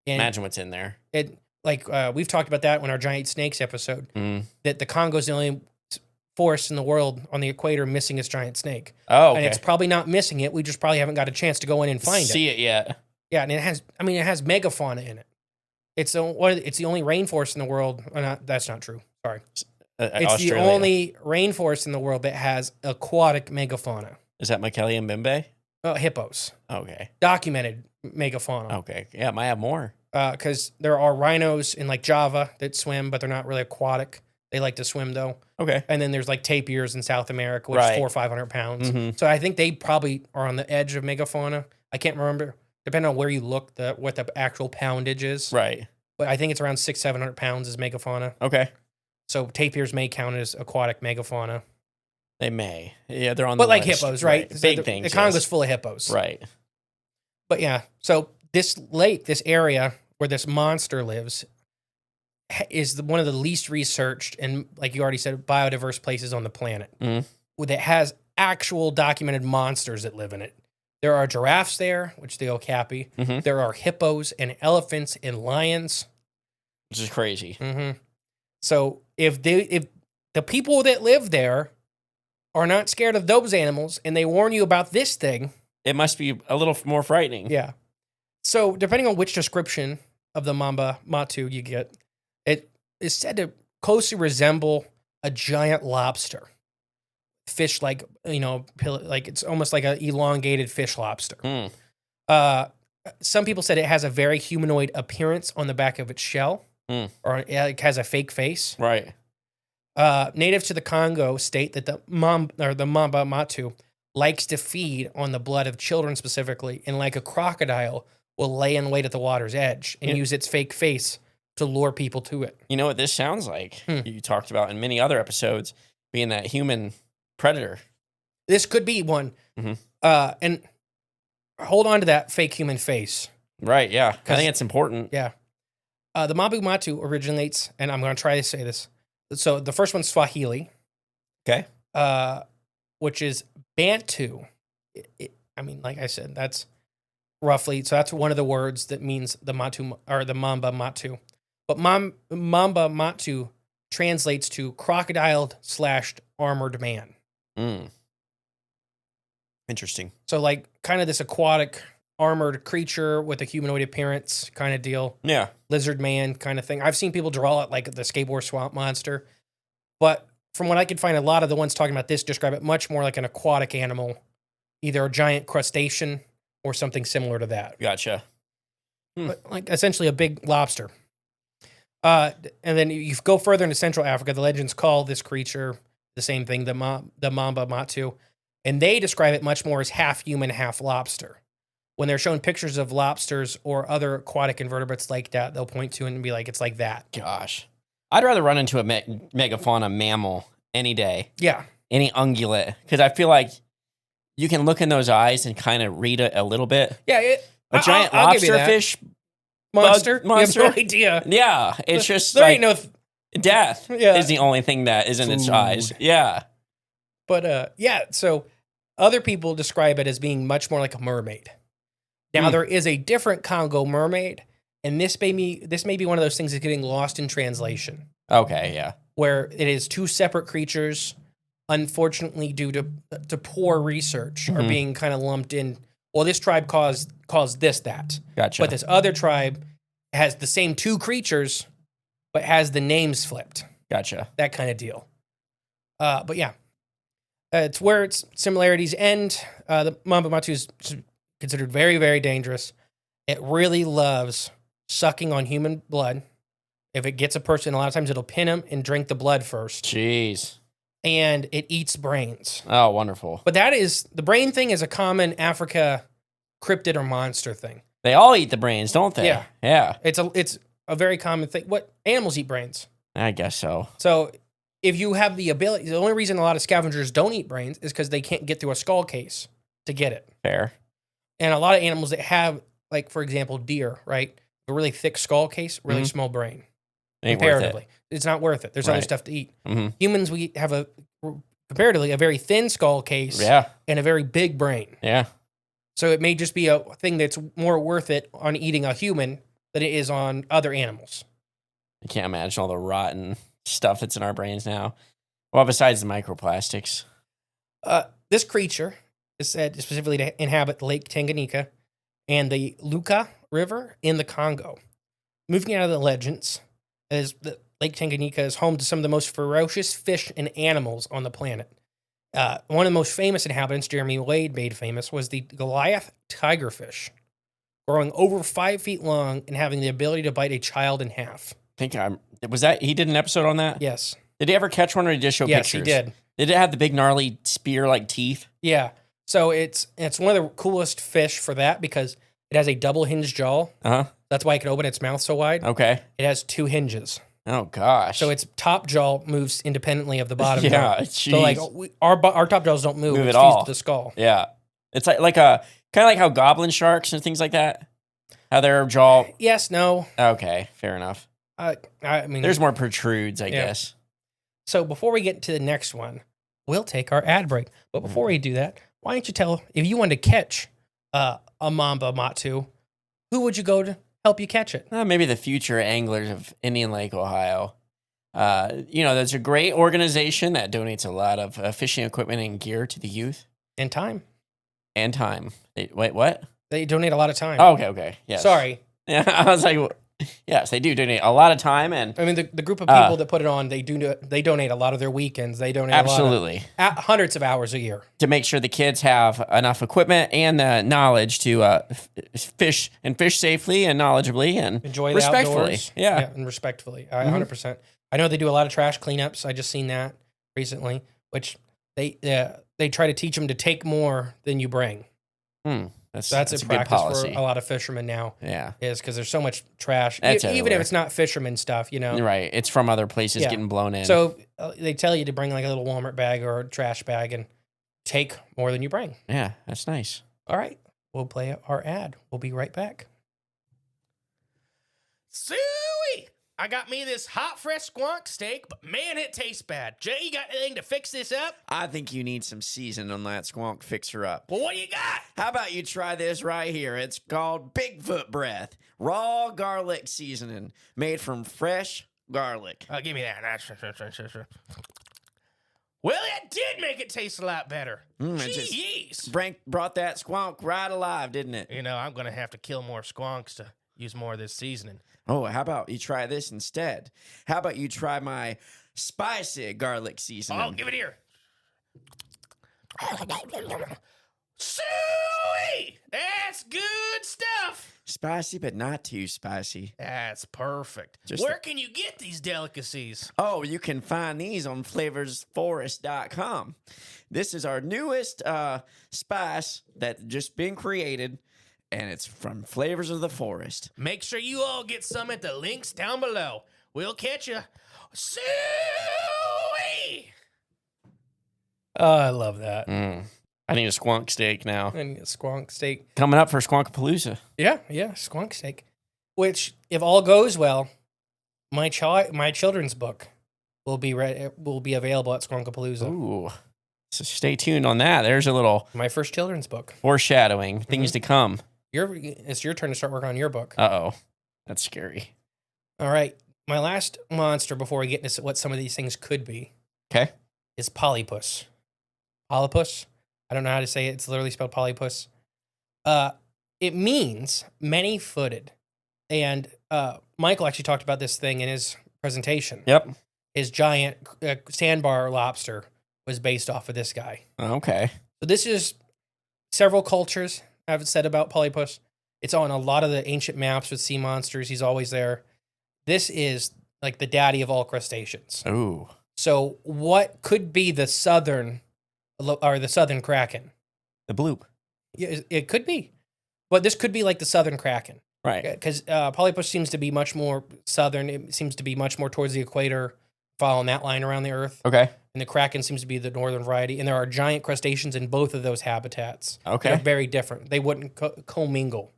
And imagine what's in there. We've talked about that in our giant snakes episode, that the Congo is the only forest in the world on the equator missing its giant snake. Oh, okay. And it's probably not missing it. We just probably haven't got a chance to go in and find See it yet. Yeah, and it has megafauna in it. It's the only rainforest in the world. That's not true. Sorry. It's Australia. the only rainforest in the world that has aquatic megafauna. Is that Makele and Bimbe? Hippos. Okay. Documented megafauna. Okay. Yeah, might have more. Because there are rhinos in like Java that swim, but they're not really aquatic. They like to swim though. Okay. And then there's like tapirs in South America, which is 400 or 500 pounds. Mm-hmm. So I think they probably are on the edge of megafauna. I can't remember, depending on where you look, what the actual poundage is. Right. But I think it's around 600-700 pounds is megafauna. Okay. So tapirs may count as aquatic megafauna. They may. Yeah, they're on but the like list. hippos, right? Big the, things. The Congo's full of hippos. Right. But yeah, so this lake, this area where this monster lives, is one of the least researched and, like you already said, biodiverse places on the planet. That has actual documented monsters that live in it. There are giraffes there, which the okapi. There are hippos and elephants and lions. Which is crazy. So if the people that live there are not scared of those animals and they warn you about this thing, it must be a little more frightening. Yeah. So depending on which description of the mamba matu you get, it is said to closely resemble a giant lobster. Fish like it's almost like an elongated fish lobster. Some people said it has a very humanoid appearance on the back of its shell. or it has a fake face. Right. Natives to the Congo state that the mamba matu likes to feed on the blood of children specifically, and like a crocodile, will lay in wait at the water's edge and use its fake face to lure people to it. You know what this sounds like? You talked about in many other episodes being that human predator. This could be one. Mm-hmm. And hold on to that fake human face. Right, yeah. I think it's important. Yeah. The Mambu Matu originates, and I'm going to try to say this. So the first one's Swahili. Okay. Which is Bantu. I mean, like I said, that's roughly, so that's one of the words that means the Matu, or the Mamba Matu. But Mamba Matu translates to crocodile/armored man. Interesting. So like kind of this aquatic armored creature with a humanoid appearance kind of deal. Yeah. Lizard man kind of thing. I've seen people draw it like the skateboard swamp monster. But from what I could find, a lot of the ones talking about this describe it much more like an aquatic animal, either a giant crustacean or something similar to that. Gotcha. But like essentially a big lobster. And then you go further into Central Africa, the legends call this creature the same thing, the Mamba Matu. And they describe it much more as half human, half lobster. When they're showing pictures of lobsters or other aquatic invertebrates like that, they'll point to it and be like, it's like that. Gosh. I'd rather run into a megafauna mammal any day. Yeah. Any ungulate. Because I feel like you can look in those eyes and kind of read it a little bit. Yeah. A giant lobster fish monster? monster. You have no idea. Yeah. It's just there like ain't no death Yeah. is the only thing that is in its Food. eyes. Yeah. But so other people describe it as being much more like a mermaid. Now there is a different Congo mermaid, and this may be one of those things that's getting lost in translation. Okay, yeah. Where it is two separate creatures, unfortunately due to poor research, are being kind of lumped in. Well, this tribe calls this that. Gotcha. But this other tribe has the same two creatures, but has the names flipped. Gotcha. That kind of deal. But yeah. It's where its similarities end. The Mamba Matu is considered very, very dangerous. It really loves sucking on human blood. If it gets a person, a lot of times it'll pin him and drink the blood first. Jeez. And it eats brains. Oh, wonderful. But the brain thing is a common Africa cryptid or monster thing. They all eat the brains, don't they? Yeah. Yeah. It's a very common thing. What animals eat brains? I guess so. So if you have the ability, the only reason a lot of scavengers don't eat brains is because they can't get through a skull case to get it. Fair. And a lot of animals that have, like, for example, deer, right? A really thick skull case, really small brain. Ain't Comparatively. worth It's not worth it. There's other Right. stuff to eat. it. Humans, we have comparatively a very thin skull case Yeah. and a very big brain. Yeah. So it may just be a thing that's more worth it on eating a human than it is on other animals. I can't imagine all the rotten stuff that's in our brains now. Well, besides the microplastics. This creature is said specifically to inhabit Lake Tanganyika and the Luka River in the Congo. Moving out of the legends, is that Lake Tanganyika is home to some of the most ferocious fish and animals on the planet. One of the most famous inhabitants, Jeremy Wade made famous, was the Goliath tigerfish, growing over 5 feet long and having the ability to bite a child in half. He did an episode on that? Yes. Did he ever catch one or did he just show Yes, pictures? he did. Did it have the big gnarly spear-like teeth? Yeah. So it's one of the coolest fish for that because it has a double hinged jaw. Uh-huh. That's why it can open its mouth so wide. Okay. It has 2 hinges. Oh, gosh. So its top jaw moves independently of the bottom Yeah, jaw. jeez. So like our top jaws don't move. Move It's at fused all. to the skull. Yeah. It's like a kind of like how goblin sharks and things like that. How their jaw. Yes, no. Okay, fair enough. I mean, There's more protrudes, I guess. So before we get to the next one, we'll take our ad break. But before we do that, why don't you tell, if you wanted to catch a Mamba Matu, who would you go to help you catch it? Maybe the future anglers of Indian Lake, Ohio. There's a great organization that donates a lot of fishing equipment and gear to the youth. And time. And time. Wait, what? They donate a lot of time. Oh, okay. Yes. Sorry. Yeah, I was like, Yes, they do donate a lot of time and I mean, the group of people that put it on, they donate a lot of their weekends. They donate absolutely a lot of, hundreds of hours a year to make sure the kids have enough equipment and the knowledge to fish safely and knowledgibly and enjoy the respectfully. outdoors. Yeah, and respectfully. 100%. I know they do a lot of trash cleanups. I just seen that recently, which they try to teach them to take more than you bring. That's a good practice policy. for a lot of fishermen now. Yeah, is because there's so much trash, That's even everywhere. if it's not fisherman stuff, right. It's from other places getting blown in. So they tell you to bring like a little Walmart bag or a trash bag and take more than you bring. Yeah, that's nice. All right, we'll play our ad. We'll be right back. Suey! I got me this hot, fresh squonk steak, but man, it tastes bad. Jay, you got anything to fix this up? I think you need some seasoning on that squonk fixer up. Well, what do you got? How about you try this right here? It's called Bigfoot Breath. Raw garlic seasoning made from fresh garlic. Give me that. Well, it did make it taste a lot better. Jeez. Brought that squonk right alive, didn't it? You know, I'm going to have to kill more squonks to use more of this seasoning. Oh, how about you try this instead? How about you try my spicy garlic seasoning? Oh, give it here. Suey! That's good stuff. Spicy, but not too spicy. That's perfect. Just Where can you get these delicacies? Oh, you can find these on flavorsforest.com. This is our newest spice that's just been created, and it's from Flavors of the Forest. Make sure you all get some at the links down below. We'll catch you. Suey! Oh, I love that. I need a squonk steak now. And a squonk steak. Coming up for Squonkapalooza. Yeah, squonk steak. Which, if all goes well, my children's book will be available at Squonkapalooza. Ooh. So stay tuned on that. There's a little My first children's book. foreshadowing, things to come. It's your turn to start working on your book. Uh-oh. That's scary. All right. My last monster before we get into what some of these things could be Okay. is polypus. Polypus? I don't know how to say it. It's literally spelled polypus. It means many-footed. And Michael actually talked about this thing in his presentation. Yep. His giant sandbar lobster was based off of this guy. Okay. So this is several cultures have said about polypus. It's on a lot of the ancient maps with sea monsters. He's always there. This is like the daddy of all crustaceans. Ooh. So what could be the southern kraken? The bloop. Yeah, it could be. But this could be like the southern kraken. Right. Because polypus seems to be much more southern. It seems to be much more towards the equator, following that line around the Earth. Okay. And the kraken seems to be the northern variety. And there are giant crustaceans in both of those habitats. Okay. They're very different. They wouldn't commingle,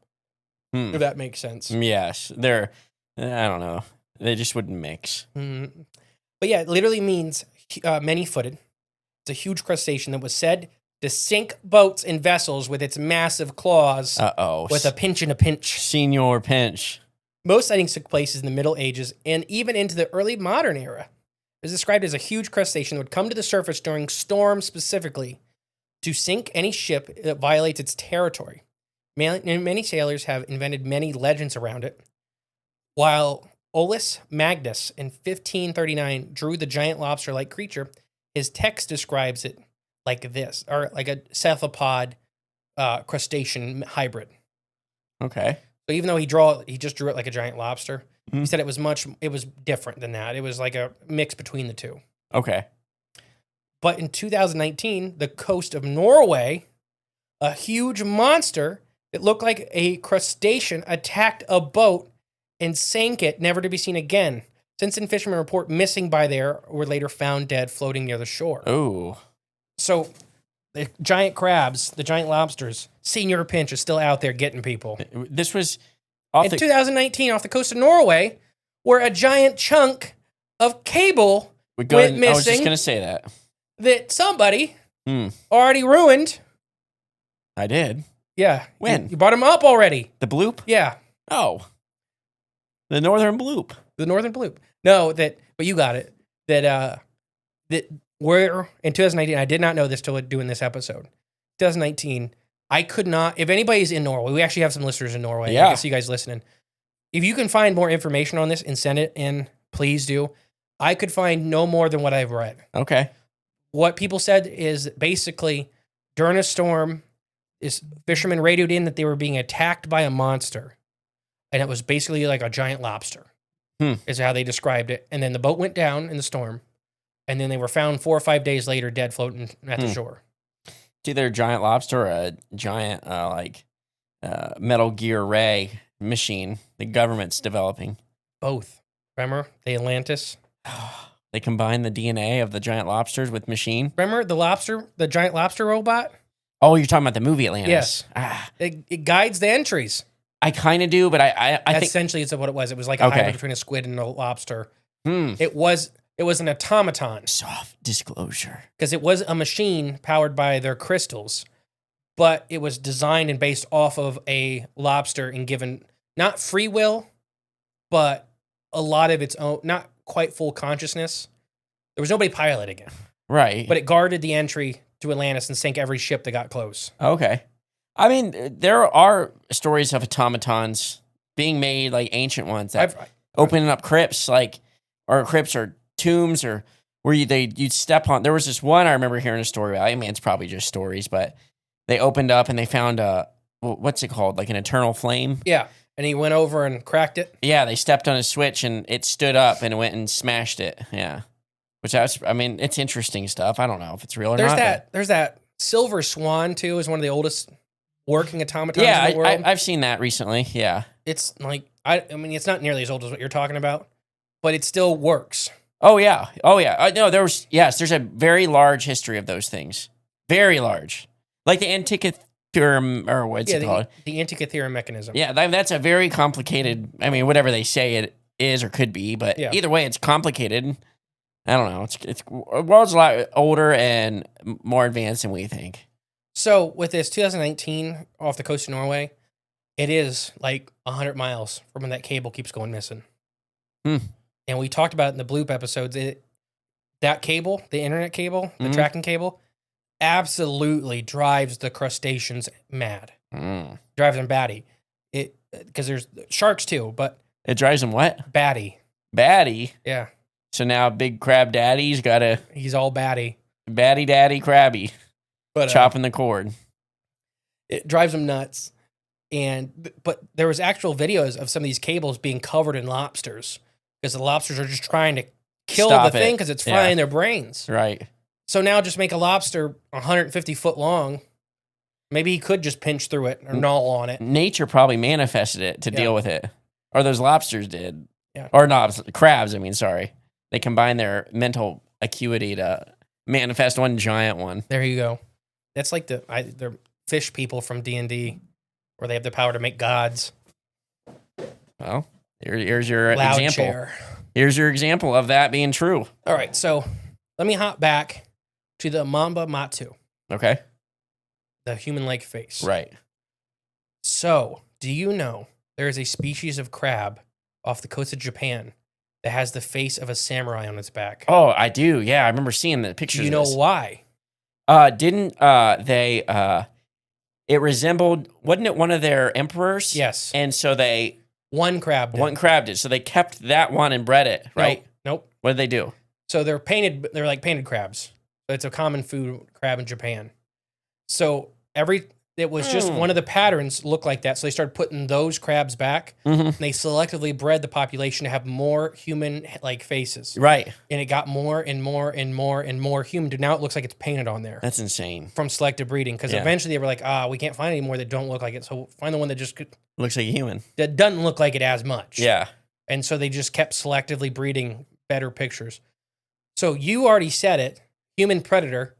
if that makes sense. Yes. They're, I don't know. They just wouldn't mix. But yeah, it literally means many-footed. It's a huge crustacean that was said to sink boats and vessels with its massive claws with a pinch and a pinch. Señor Pinch. Most sightings took place in the Middle Ages and even into the early modern era. It was described as a huge crustacean that would come to the surface during storms specifically to sink any ship that violates its territory. Many sailors have invented many legends around it. While Olaus Magnus in 1539 drew the giant lobster-like creature, his text describes it like this, or like a cephalopod crustacean hybrid. Okay. So even though he just drew it like a giant lobster, he said it was different than that. It was like a mix between the two. Okay. But in 2019, the coast of Norway, a huge monster that looked like a crustacean attacked a boat and sank it, never to be seen again. Since then, fishermen report missing by there were later found dead floating near the shore. Ooh. So the giant crabs, the giant lobsters, Señor Pinch is still out there getting people. This was In 2019, off the coast of Norway, where a giant chunk of cable went I was missing just going to say that somebody already ruined. I did. Yeah. When? You brought them up already. The bloop? Yeah. Oh. The northern bloop. The northern bloop. No, but you got it. That we're in 2019. I did not know this till doing this episode. 2019. I could not. If anybody's in Norway, we actually have some listeners in Norway. Yeah. I can see you guys listening. If you can find more information on this and send it in, please do. I could find no more than what I've read. Okay. What people said is basically during a storm, this fishermen radioed in that they were being attacked by a monster. And it was basically like a giant lobster, is how they described it. And then the boat went down in the storm. And then they were found 4 or 5 days later dead floating at the shore. It's either a giant lobster or a giant, Metal Gear Ray machine the government's developing. Both. Remember the Atlantis? They combine the DNA of the giant lobsters with machine. Remember the giant lobster robot? Oh, you're talking about the movie Atlantis. Yes. Ah, It guides the entries. I kind of do, but I think Essentially, it's what it was. It was like a hybrid between a squid and a lobster. It was an automaton. Soft disclosure. Because it was a machine powered by their crystals, but it was designed and based off of a lobster and given not free will, but a lot of its own, not quite full consciousness. There was nobody piloting it. Right. But it guarded the entry to Atlantis and sank every ship that got close. Okay. I mean, there are stories of automatons being made, like ancient ones, that opening up crypts, or crypts or tombs, or where you'd step on. There was this one I remember hearing a story about. I mean, it's probably just stories, but they opened up and they found what's it called? Like an eternal flame? Yeah. And he went over and cracked it? Yeah, they stepped on a switch and it stood up and it went and smashed it. Yeah. It's interesting stuff. I don't know if it's real or not. There's that silver swan, too, is one of the oldest working automatons in the world. I've seen that recently. Yeah. It's like, it's not nearly as old as what you're talking about, but it still works. Oh, yeah. No, there's a very large history of those things. Very large. Like the Antikythera, or what's it called? The Antikythera mechanism. Yeah, that's a very complicated, whatever they say it is or could be, but either way, it's complicated. I don't know. It's the world's a lot older and more advanced than we think. So with this 2019 off the coast of Norway, it is like 100 miles from when that cable keeps going missing. And we talked about it in the Bloop episodes. That cable, the internet cable, the tracking cable, absolutely drives the crustaceans mad. Drives them batty. Because there's sharks too, but it drives them what? Batty. Batty? Yeah. So now Big Crab Daddy's he's all batty. Batty Daddy Crabby. But chopping the cord. It drives them nuts. But there was actual videos of some of these cables being covered in lobsters because the lobsters are just trying to kill the thing because it's frying their brains. Right. So now just make a lobster 150 foot long. Maybe he could just pinch through it or gnaw on it. Nature probably manifested it to deal with it. Or those lobsters did. Yeah. Or crabs, sorry. They combine their mental acuity to manifest one giant one. There you go. That's like they're fish people from D&D, where they have the power to make gods. Well, here's your Loud example. chair. Here's your example of that being true. All right, so let me hop back to the Mamba Matsu. Okay. The human-like face. Right. So, do you know there is a species of crab off the coast of Japan that has the face of a samurai on its back? Oh, I do. Yeah, I remember seeing the pictures. Do you know why? Didn't they? It resembled, wasn't it one of their emperors? Yes. And so one crab did. So they kept that one and bred it, right? Nope. What did they do? So they're like painted crabs. It's a common food crab in Japan. So it was just one of the patterns looked like that. So they started putting those crabs back. And they selectively bred the population to have more human-like faces. Right. And it got more and more and more and more human. Now it looks like it's painted on there. That's insane. From selective breeding. Because eventually they were like, we can't find any more that don't look like it. So find the one that just looks like a human. That doesn't look like it as much. Yeah. And so they just kept selectively breeding better pictures. So you already said it. Human predator.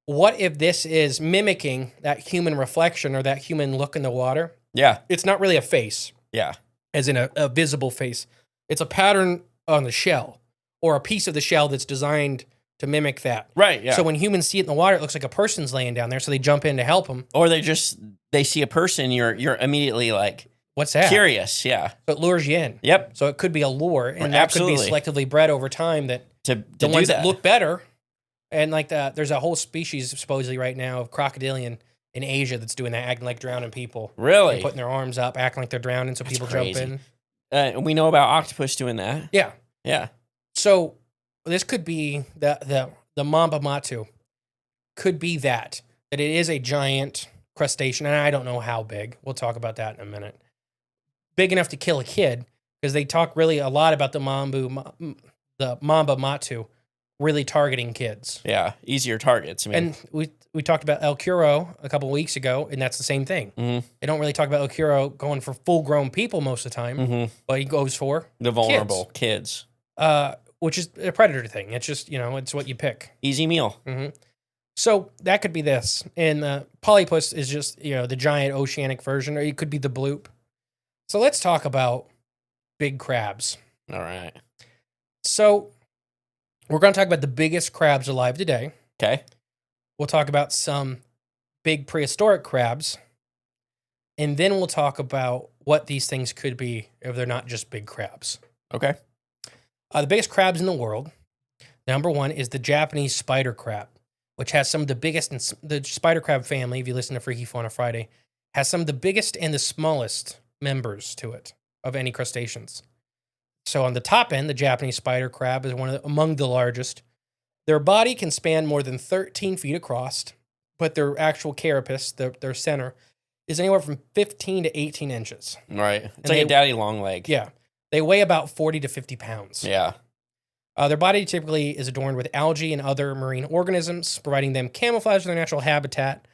What if this is mimicking that human reflection or that human look in the water? Yeah. It's not really a face. Yeah. As in a visible face. It's a pattern on the shell or a piece of the shell that's designed to mimic that. Right, yeah. So when humans see it in the water, it looks like a person's laying down there, so they jump in to help them. Or they see a person, you're immediately like, what's that? Curious, yeah. So it lures you in. Yep. So it could be a lure, and that could be selectively bred over time the ones that look better. And there's a whole species supposedly right now of crocodilian in Asia that's doing that, acting like drowning people. Really? And putting their arms up, acting like they're drowning, so people jump in. we know about octopus doing that. Yeah. Yeah. So this could be the mamba matu. Could be that it is a giant crustacean, and I don't know how big. We'll talk about that in a minute. Big enough to kill a kid, because they talk really a lot about the mamba matu really targeting kids. Yeah, easier targets. I mean, And we talked about El Curo a couple weeks ago, and that's the same thing. Mhm. They don't really talk about El Curo going for full-grown people most of the time, but he goes for the vulnerable kids. which is a predator thing. It's just, it's what you pick. Easy meal. So that could be this. And polypus is just, the giant oceanic version, or it could be the bloop. So let's talk about big crabs. All right. So we're going to talk about the biggest crabs alive today. Okay. We'll talk about some big prehistoric crabs. And then we'll talk about what these things could be if they're not just big crabs. Okay. The biggest crabs in the world, number one, is the Japanese spider crab, which has some of the biggest, the spider crab family, if you listen to Freaky Fauna Friday, has some of the biggest and the smallest members to it of any crustaceans. So on the top end, the Japanese spider crab is among the largest. Their body can span more than 13 feet across, but their actual carapace, their center, is anywhere from 15 to 18 inches. Right. It's like a daddy long leg. Yeah. They weigh about 40 to 50 pounds. Yeah. Their body typically is adorned with algae and other marine organisms, providing them camouflage in their natural habitat,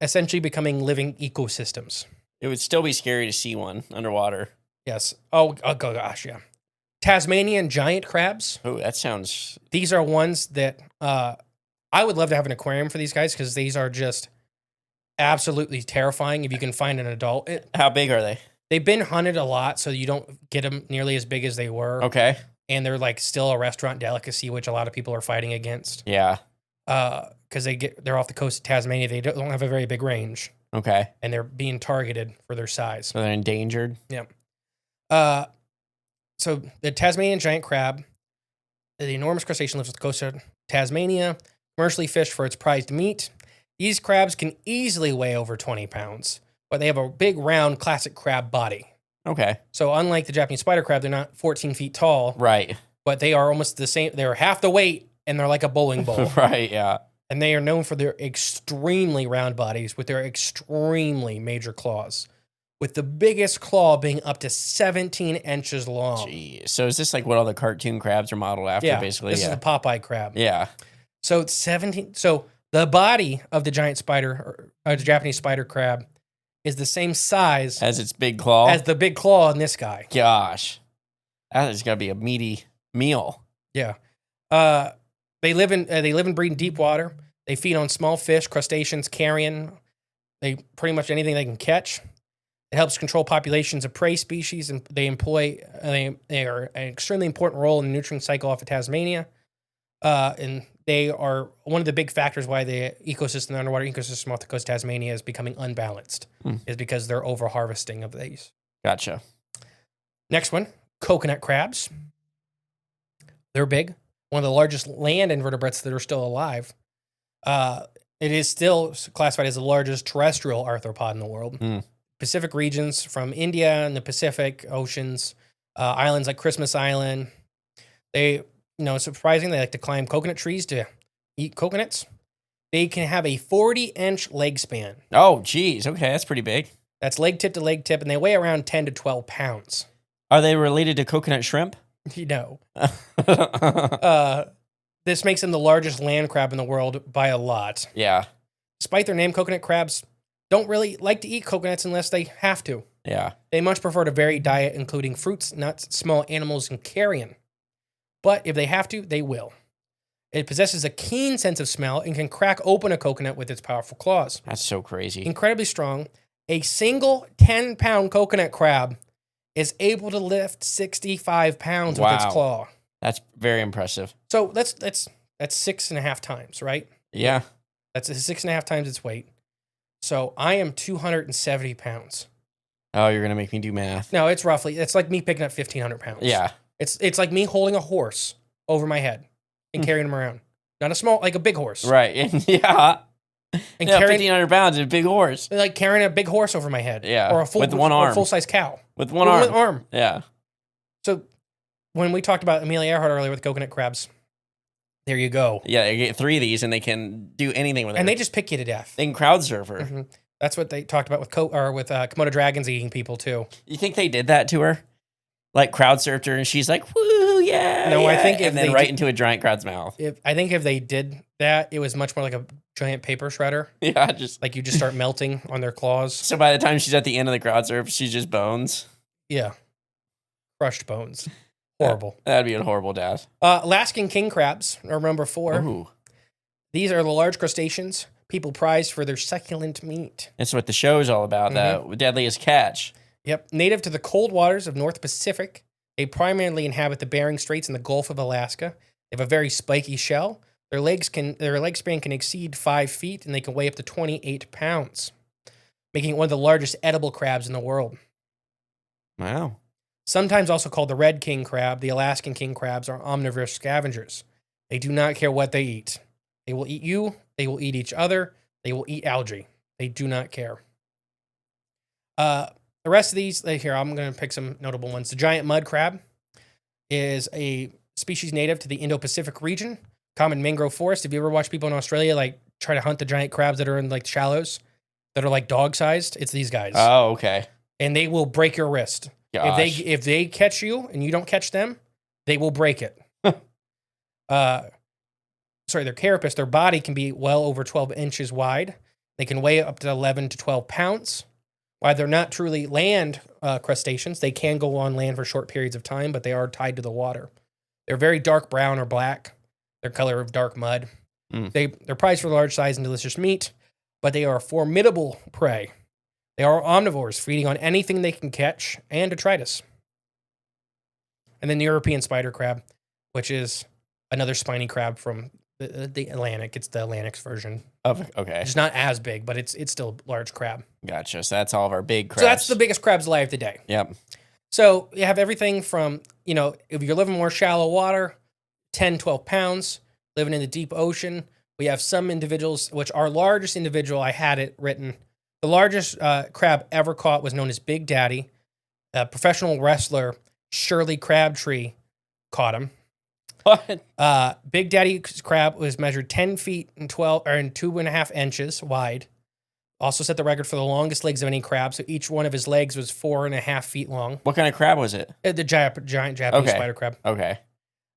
essentially becoming living ecosystems. It would still be scary to see one underwater. Yes. Oh gosh, yeah. Tasmanian giant crabs. Oh, that sounds... These are ones that I would love to have an aquarium for these guys, because these are just absolutely terrifying if you can find an adult. How big are they? They've been hunted a lot, so you don't get them nearly as big as they were. Okay. And they're like still a restaurant delicacy, which a lot of people are fighting against. Yeah. Because they're off the coast of Tasmania. They don't have a very big range. Okay. And they're being targeted for their size. So they're endangered? Yeah. So the Tasmanian giant crab, the enormous crustacean, lives off the coast of Tasmania, commercially fished for its prized meat. These crabs can easily weigh over 20 pounds, but they have a big, round, classic crab body. Okay. So unlike the Japanese spider crab, they're not 14 feet tall. Right. But they are almost the same. They're half the weight, and they're like a bowling ball. Right, yeah. And they are known for their extremely round bodies with their extremely major claws, with the biggest claw being up to 17 inches long. Jeez. So is this like what all the cartoon crabs are modeled after, basically? This is the Popeye crab. Yeah. So it's 17. So the body of the giant spider, or the Japanese spider crab, is the same size As its big claw? as the big claw in this guy. Gosh. That is got to be a meaty meal. Yeah. They live and breed in deep water. They feed on small fish, crustaceans, carrion. They pretty much anything they can catch. It helps control populations of prey species, and they are an extremely important role in the nutrient cycle off of Tasmania. And they are one of the big factors why the ecosystem, the underwater ecosystem off the coast of Tasmania is becoming unbalanced, is because they're over harvesting of these. Gotcha. Next one, coconut crabs. They're big. One of the largest land invertebrates that are still alive. It is still classified as the largest terrestrial arthropod in the world. Pacific regions from India and the Pacific Oceans, islands like Christmas Island. They, surprising, they like to climb coconut trees to eat coconuts. They can have a 40-inch leg span. Oh, geez. Okay, that's pretty big. That's leg tip to leg tip, and they weigh around 10 to 12 pounds. Are they related to coconut shrimp? No. This makes them the largest land crab in the world by a lot. Yeah. Despite their name, coconut crabs don't really like to eat coconuts unless they have to. Yeah. They much prefer a varied diet, including fruits, nuts, small animals, and carrion. But if they have to, they will. It possesses a keen sense of smell and can crack open a coconut with its powerful claws. That's so crazy. Incredibly strong. A single 10-pound coconut crab is able to lift 65 pounds with its claw. That's very impressive. So that's 6.5 times, right? Yeah. That's 6.5 times its weight. So I am 270 pounds. Oh, you're going to make me do math. No, it's like me picking up 1,500 pounds. Yeah. It's like me holding a horse over my head and carrying him around. Not a small, like a big horse. Right. Yeah. And yeah, carrying 1,500 pounds is a big horse. Like carrying a big horse over my head. Yeah. Or a with one arm. full-size cow. With one arm. With one arm. Yeah. when we talked about Amelia Earhart earlier with coconut crabs, there you go. Yeah, you get 3 of these, and they can do anything with it. And they just pick you to death. They can crowd surf her. Mm-hmm. That's what they talked about with Komodo dragons eating people too. You think they did that to her? Like crowd surfed her, and she's like, "Woo, yeah!" No, yeah. I think if and then into a giant crowd's mouth. I think if they did that, it was much more like a giant paper shredder. Yeah, just like you just start melting on their claws. So by the time she's at the end of the crowd surf, she's just bones. Yeah, crushed bones. Horrible. That'd be a horrible death. Alaskan king crabs are number 4. Ooh. These are the large crustaceans people prize for their succulent meat. That's what the show is all about. The deadliest catch. Yep. Native to the cold waters of North Pacific, they primarily inhabit the Bering Straits and the Gulf of Alaska. They have a very spiky shell. Their leg span can exceed 5 feet, and they can weigh up to 28 pounds, making it one of the largest edible crabs in the world. Wow. Sometimes also called the red king crab, the Alaskan king crabs are omnivorous scavengers. They do not care what they eat. They will eat you. They will eat each other. They will eat algae. They do not care. The rest of these, here, I'm going to pick some notable ones. The giant mud crab is a species native to the Indo-Pacific region, common mangrove forest. Have you ever watched people in Australia like try to hunt the giant crabs that are in like shallows that are like dog-sized? It's these guys. Oh, okay. And they will break your wrist. Gosh. If they catch you and you don't catch them, they will break it. Their carapace, their body can be well over 12 inches wide. They can weigh up to 11 to 12 pounds. While they're not truly land crustaceans, they can go on land for short periods of time, but they are tied to the water. They're very dark brown or black. They're color of dark mud. They're prized for large size and delicious meat, but they are formidable prey. They are omnivores, feeding on anything they can catch and detritus. And then the European spider crab, which is another spiny crab from the Atlantic. It's the Atlantic's version. Okay. It's not as big, but it's still a large crab. Gotcha. So that's all of our big crabs. So that's the biggest crabs alive today. Yep. So you have everything from, if you're living more shallow water, 10, 12 pounds, living in the deep ocean. We have some individuals, which our largest individual, I had it written, the largest crab ever caught was known as Big Daddy. Professional wrestler Shirley Crabtree caught him. What? Big Daddy crab was measured 10 feet and 2.5 inches wide. Also set the record for the longest legs of any crab. So each one of his legs was 4.5 feet long. What kind of crab was it? The giant Japanese spider crab. Okay.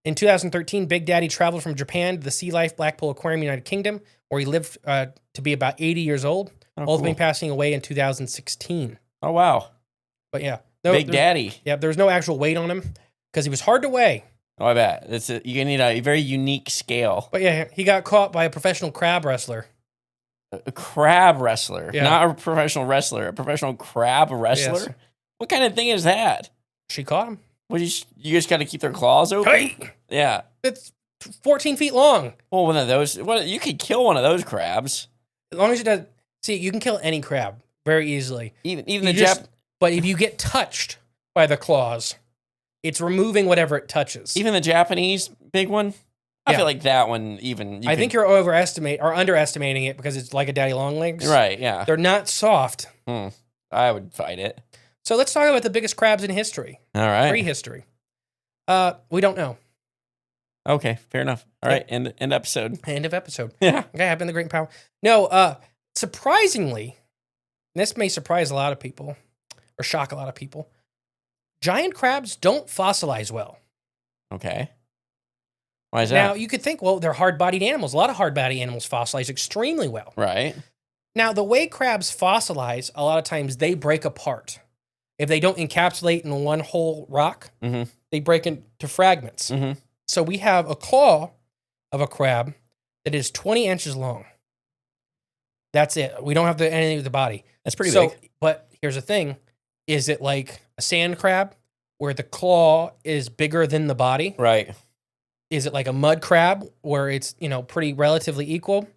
In 2013, Big Daddy traveled from Japan to the Sea Life Blackpool Aquarium, United Kingdom, where he lived to be about 80 years old, ultimately passing away in 2016. Oh, wow. But yeah. Big Daddy. Yeah, there was no actual weight on him because he was hard to weigh. Oh, I bet. You need a very unique scale. But yeah, he got caught by a professional crab wrestler. A crab wrestler. Yeah. Not a professional wrestler. A professional crab wrestler? Yes. What kind of thing is that? She caught him. What, you just got to keep their claws open? Hey! Yeah. It's 14 feet long. Well, one of those. You could kill one of those crabs. As long as it does. See, you can kill any crab very easily. Even the But if you get touched by the claws, it's removing whatever it touches. Even the Japanese big one? I feel like that one even... I think you're underestimating it because it's like a daddy long legs. Right, yeah. They're not soft. I would fight it. So let's talk about the biggest crabs in history. All right. Prehistory. We don't know. Okay, fair enough. All right, end episode. End of episode. Yeah. Okay, I've been the great power. No, surprisingly, this may surprise a lot of people or shock a lot of people. Giant crabs don't fossilize well. Okay. Why is that? Now, you could think, well, they're hard-bodied animals. A lot of hard-bodied animals fossilize extremely well. Right. Now, the way crabs fossilize, a lot of times they break apart. If they don't encapsulate in one whole rock, they break into fragments. So we have a claw of a crab that is 20 inches long. That's it. We don't have anything of the body. That's pretty big. But here's the thing. Is it like a sand crab where the claw is bigger than the body? Right. Is it like a mud crab where it's, pretty relatively equal?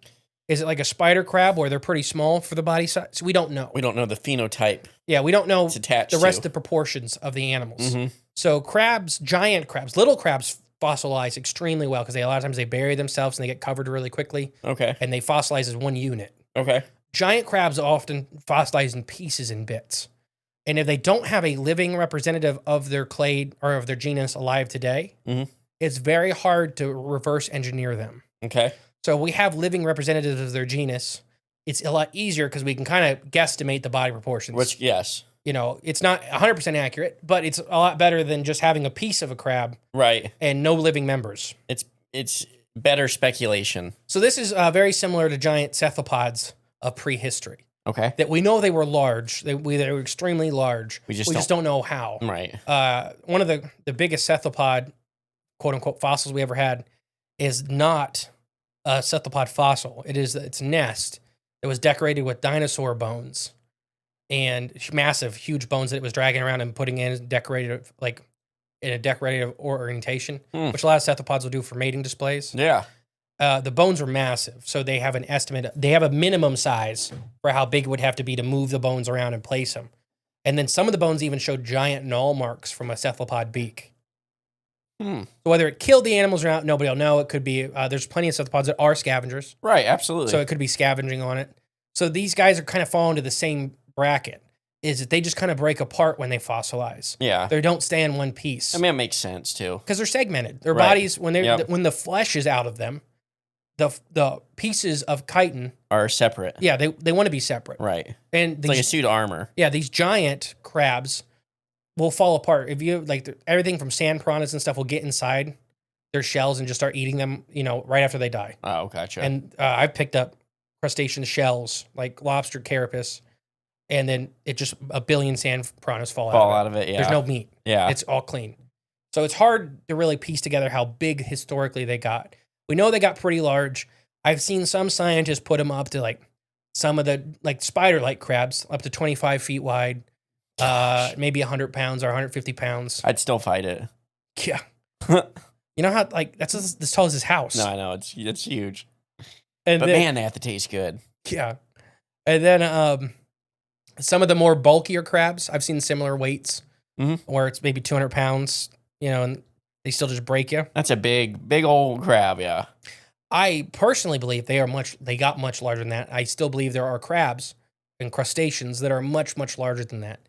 Is it like a spider crab where they're pretty small for the body size? We don't know. We don't know the phenotype. Yeah, we don't know it's attached the rest of the proportions of the animals. So crabs, giant crabs, little crabs fossilize extremely well because a lot of times they bury themselves and they get covered really quickly. Okay. And they fossilize as one unit. Okay. Giant crabs often fossilize in pieces and bits. And if they don't have a living representative of their clade or of their genus alive today, it's very hard to reverse engineer them. Okay. So we have living representatives of their genus. It's a lot easier because we can kind of guesstimate the body proportions. Which, yes. It's not 100% accurate, but it's a lot better than just having a piece of a crab. Right. And no living members. It's better speculation. So this is very similar to giant cephalopods of prehistory. Okay. That we know they were large. They were extremely large. We just don't know how. Right. One of the biggest cephalopod, quote unquote, fossils we ever had is not a cephalopod fossil. It's a nest that was decorated with dinosaur bones and massive, huge bones that it was dragging around and putting in decorated, like in a decorative orientation, which a lot of cephalopods will do for mating displays. Yeah. The bones were massive, so they have an estimate. They have a minimum size for how big it would have to be to move the bones around and place them. And then some of the bones even showed giant gnaw marks from a cephalopod beak. So whether it killed the animals or not, nobody will know. It could be, there's plenty of cephalopods that are scavengers. Right, absolutely. So it could be scavenging on it. So these guys are kind of fall into the same bracket, is that they just kind of break apart when they fossilize. Yeah. They don't stay in one piece. I mean, it makes sense, too. Because they're segmented. Their Right. bodies, when the flesh is out of them, the pieces of chitin are separate. Yeah, they want to be separate. Right. And It's like a suit of armor. Yeah, these giant crabs will fall apart. If you everything from sand piranhas and stuff will get inside their shells and just start eating them, right after they die. Oh, gotcha. And I've picked up crustacean shells like lobster carapace, and then it just a billion sand piranhas fall out of it. Yeah. There's no meat. Yeah. It's all clean. So it's hard to really piece together how big historically they got. We know they got pretty large. I've seen some scientists put them up to some of the spider-like crabs up to 25 feet wide, maybe 100 pounds or 150 pounds. I'd still fight it. Yeah. You know how that's as tall as his house. No, I know it's huge. But man, they have to taste good. Yeah. And then some of the more bulkier crabs, I've seen similar weights where it's maybe 200 pounds, and they still just break you. That's a big old crab, yeah. I personally believe they got much larger than that. I still believe there are crabs and crustaceans that are much, much larger than that.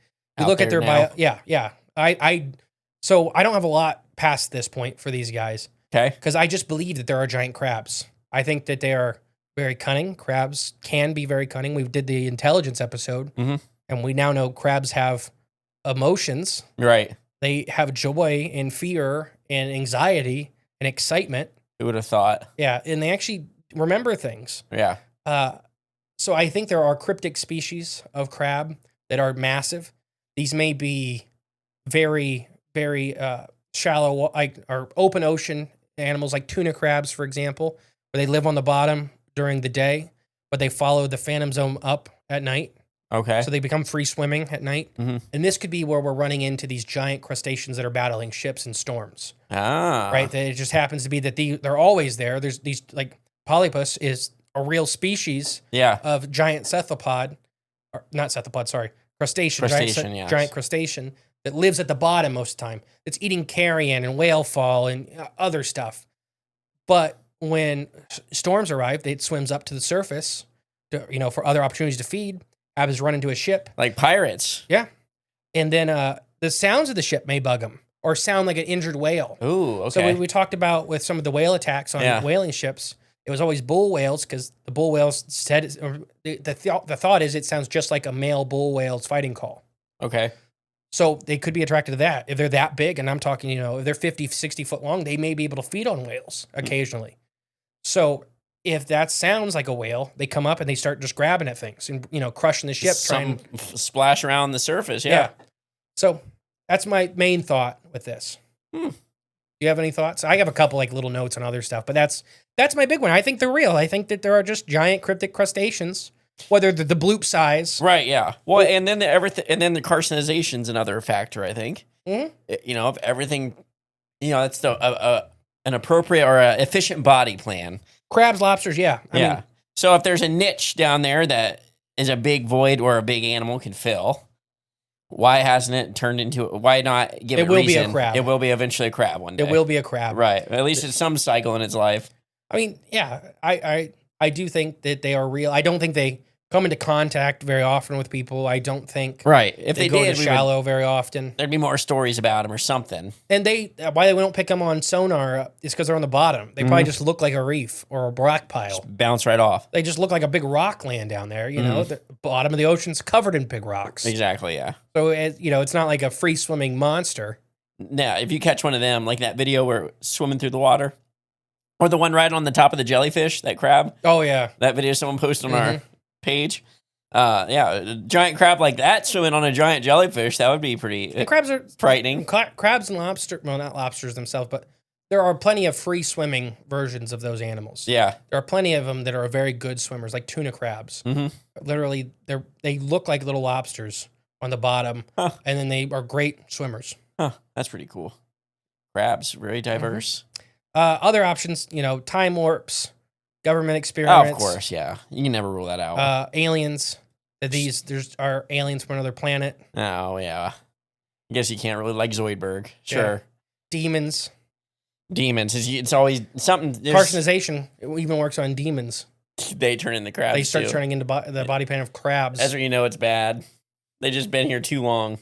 You look at their bio. Yeah. So I don't have a lot past this point for these guys. Okay. Because I just believe that there are giant crabs. I think that they are very cunning. Crabs can be very cunning. We did the intelligence episode, and we now know crabs have emotions. Right. They have joy and fear and anxiety and excitement. Who would have thought? Yeah, and they actually remember things. Yeah. So I think there are cryptic species of crab that are massive. These may be very, very shallow, or open ocean animals like tuna crabs, for example, where they live on the bottom during the day, but they follow the phantom zone up at night. Okay. So they become free swimming at night. And this could be where we're running into these giant crustaceans that are battling ships and storms. Right? It just happens to be that they're always there. There's these, polypus is a real species of giant cephalopod, or not cephalopod, sorry, crustacean, giant crustacean that lives at the bottom most of the time. It's eating carrion and whale fall and other stuff. But when storms arrive, it swims up to the surface, for other opportunities to feed. Happens to run into a ship. Like pirates. Yeah. And then the sounds of the ship may bug them or sound like an injured whale. Ooh, okay. So we talked about with some of the whale attacks on whaling ships, it was always bull whales because the bull whales said, the thought is it sounds just like a male bull whale's fighting call. Okay. So they could be attracted to that. If they're that big, and I'm talking, if they're 50, 60 foot long, they may be able to feed on whales occasionally. So if that sounds like a whale, they come up and they start just grabbing at things and, crushing the ship. Splash around the surface, yeah. So that's my main thought with this. Do you have any thoughts? I have a couple little notes on other stuff, but that's my big one. I think they're real. I think that there are just giant cryptic crustaceans, whether they're the bloop size. Right, yeah. Well, and then the carcinization's another factor, I think. If everything, that's an appropriate or an efficient body plan. Crabs, lobsters, I mean, so if there's a niche down there that is a big void or a big animal can fill, why hasn't it turned into? Why not give it reason? It will be a crab. It will be eventually a crab one day. It will be a crab, right? At least it's some cycle in its life. I mean, I do think that they are real. I don't think they come into contact very often with people. I don't think Right. If they go did, to shallow very often. there'd be more stories about them or something. And why they don't pick them on sonar is because they're on the bottom. They probably just look like a reef or a rock pile. Bounce right off. They just look like a big rock land down there. You know, the bottom of the ocean's covered in big rocks. Exactly, yeah. So, it's not like a free swimming monster. Now, if you catch one of them, like that video where it's swimming through the water, or the one right on the top of the jellyfish, that crab, Oh, yeah. that video someone posted on our page. A giant crab like that swimming on a giant jellyfish, that would be pretty And crabs are frightening. Crabs and lobster, well, not lobsters themselves, but there are plenty of free swimming versions of those animals. Yeah. There are plenty of them that are very good swimmers, like tuna crabs. Mm-hmm. Literally, they look like little lobsters on the bottom, and then they are great swimmers. Huh. That's pretty cool. Crabs, very diverse. Other options, time warps, government Oh, experiments. of course, yeah. You can never rule that out. Aliens. There's are aliens from another planet. Oh, yeah. I guess you can't really like Zoidberg. Sure. Yeah. Demons. Demons. It's always something. Carcinization even works on demons. They turn into crabs. They start too. turning into the body paint of crabs. That's where you know it's bad. They just been here too long.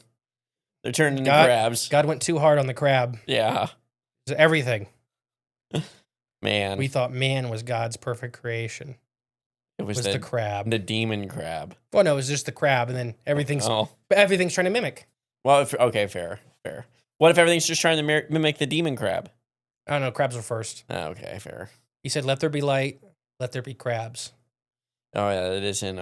They're turning into crabs. God went too hard on the crab. Yeah. Everything. Man. We thought man was God's perfect creation. It was the crab. The demon crab. Well, no, it was just the crab, and then everything's trying to mimic. Well, okay, fair. What if everything's just trying to mimic the demon crab? I don't know. Crabs were first. Oh, okay, fair. He said, "Let there be light. Let there be crabs." Oh yeah, that is in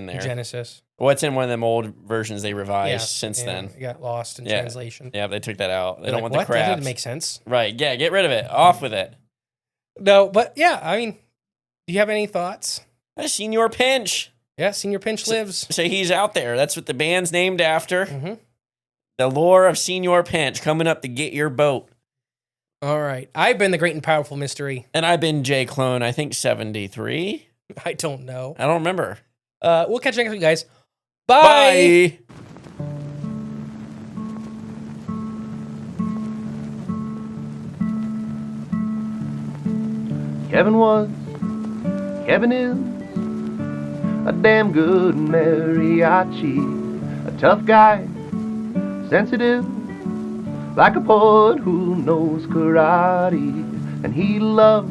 there. Genesis. What's in one of them old versions they revised since then? It got lost in translation. Yeah, they took that out. They don't want what? the crabs. That didn't make sense. Right. Yeah, get rid of it. Off with it. No, but yeah, I mean, do you have any thoughts? Señor Pinch. Yeah, Señor Pinch lives. So he's out there. That's what the band's named after. Mm-hmm. The lore of Señor Pinch coming up to get your boat. All right. I've been the great and powerful mystery. And I've been J Clone, I think 73. I don't know. I don't remember. We'll catch you next week, guys. Bye. Kevin is a damn good mariachi, a tough guy, sensitive, like a poet who knows karate, and he loves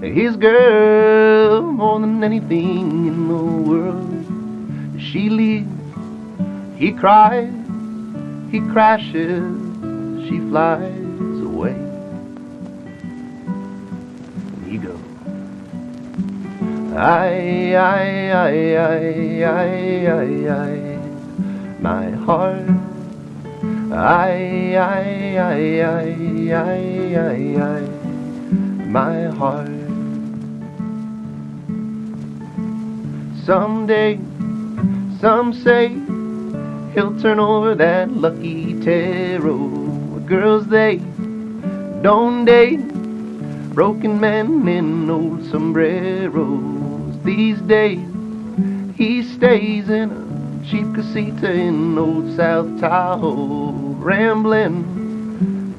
his girl more than anything in the world. She leaves, he cries, he crashes, she flies away. And he goes, I, my heart, my heart. Someday, some say, he'll turn over that lucky tarot. Girls, they don't date broken men in old sombreros. These days, he stays in a cheap casita in old South Tahoe, rambling,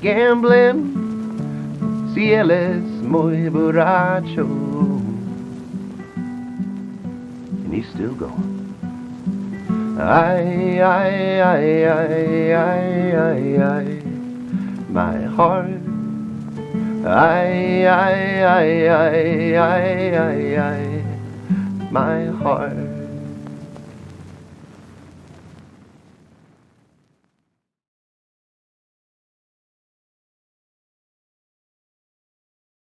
gambling. Si él es muy borracho, and he's still going. My heart. My heart.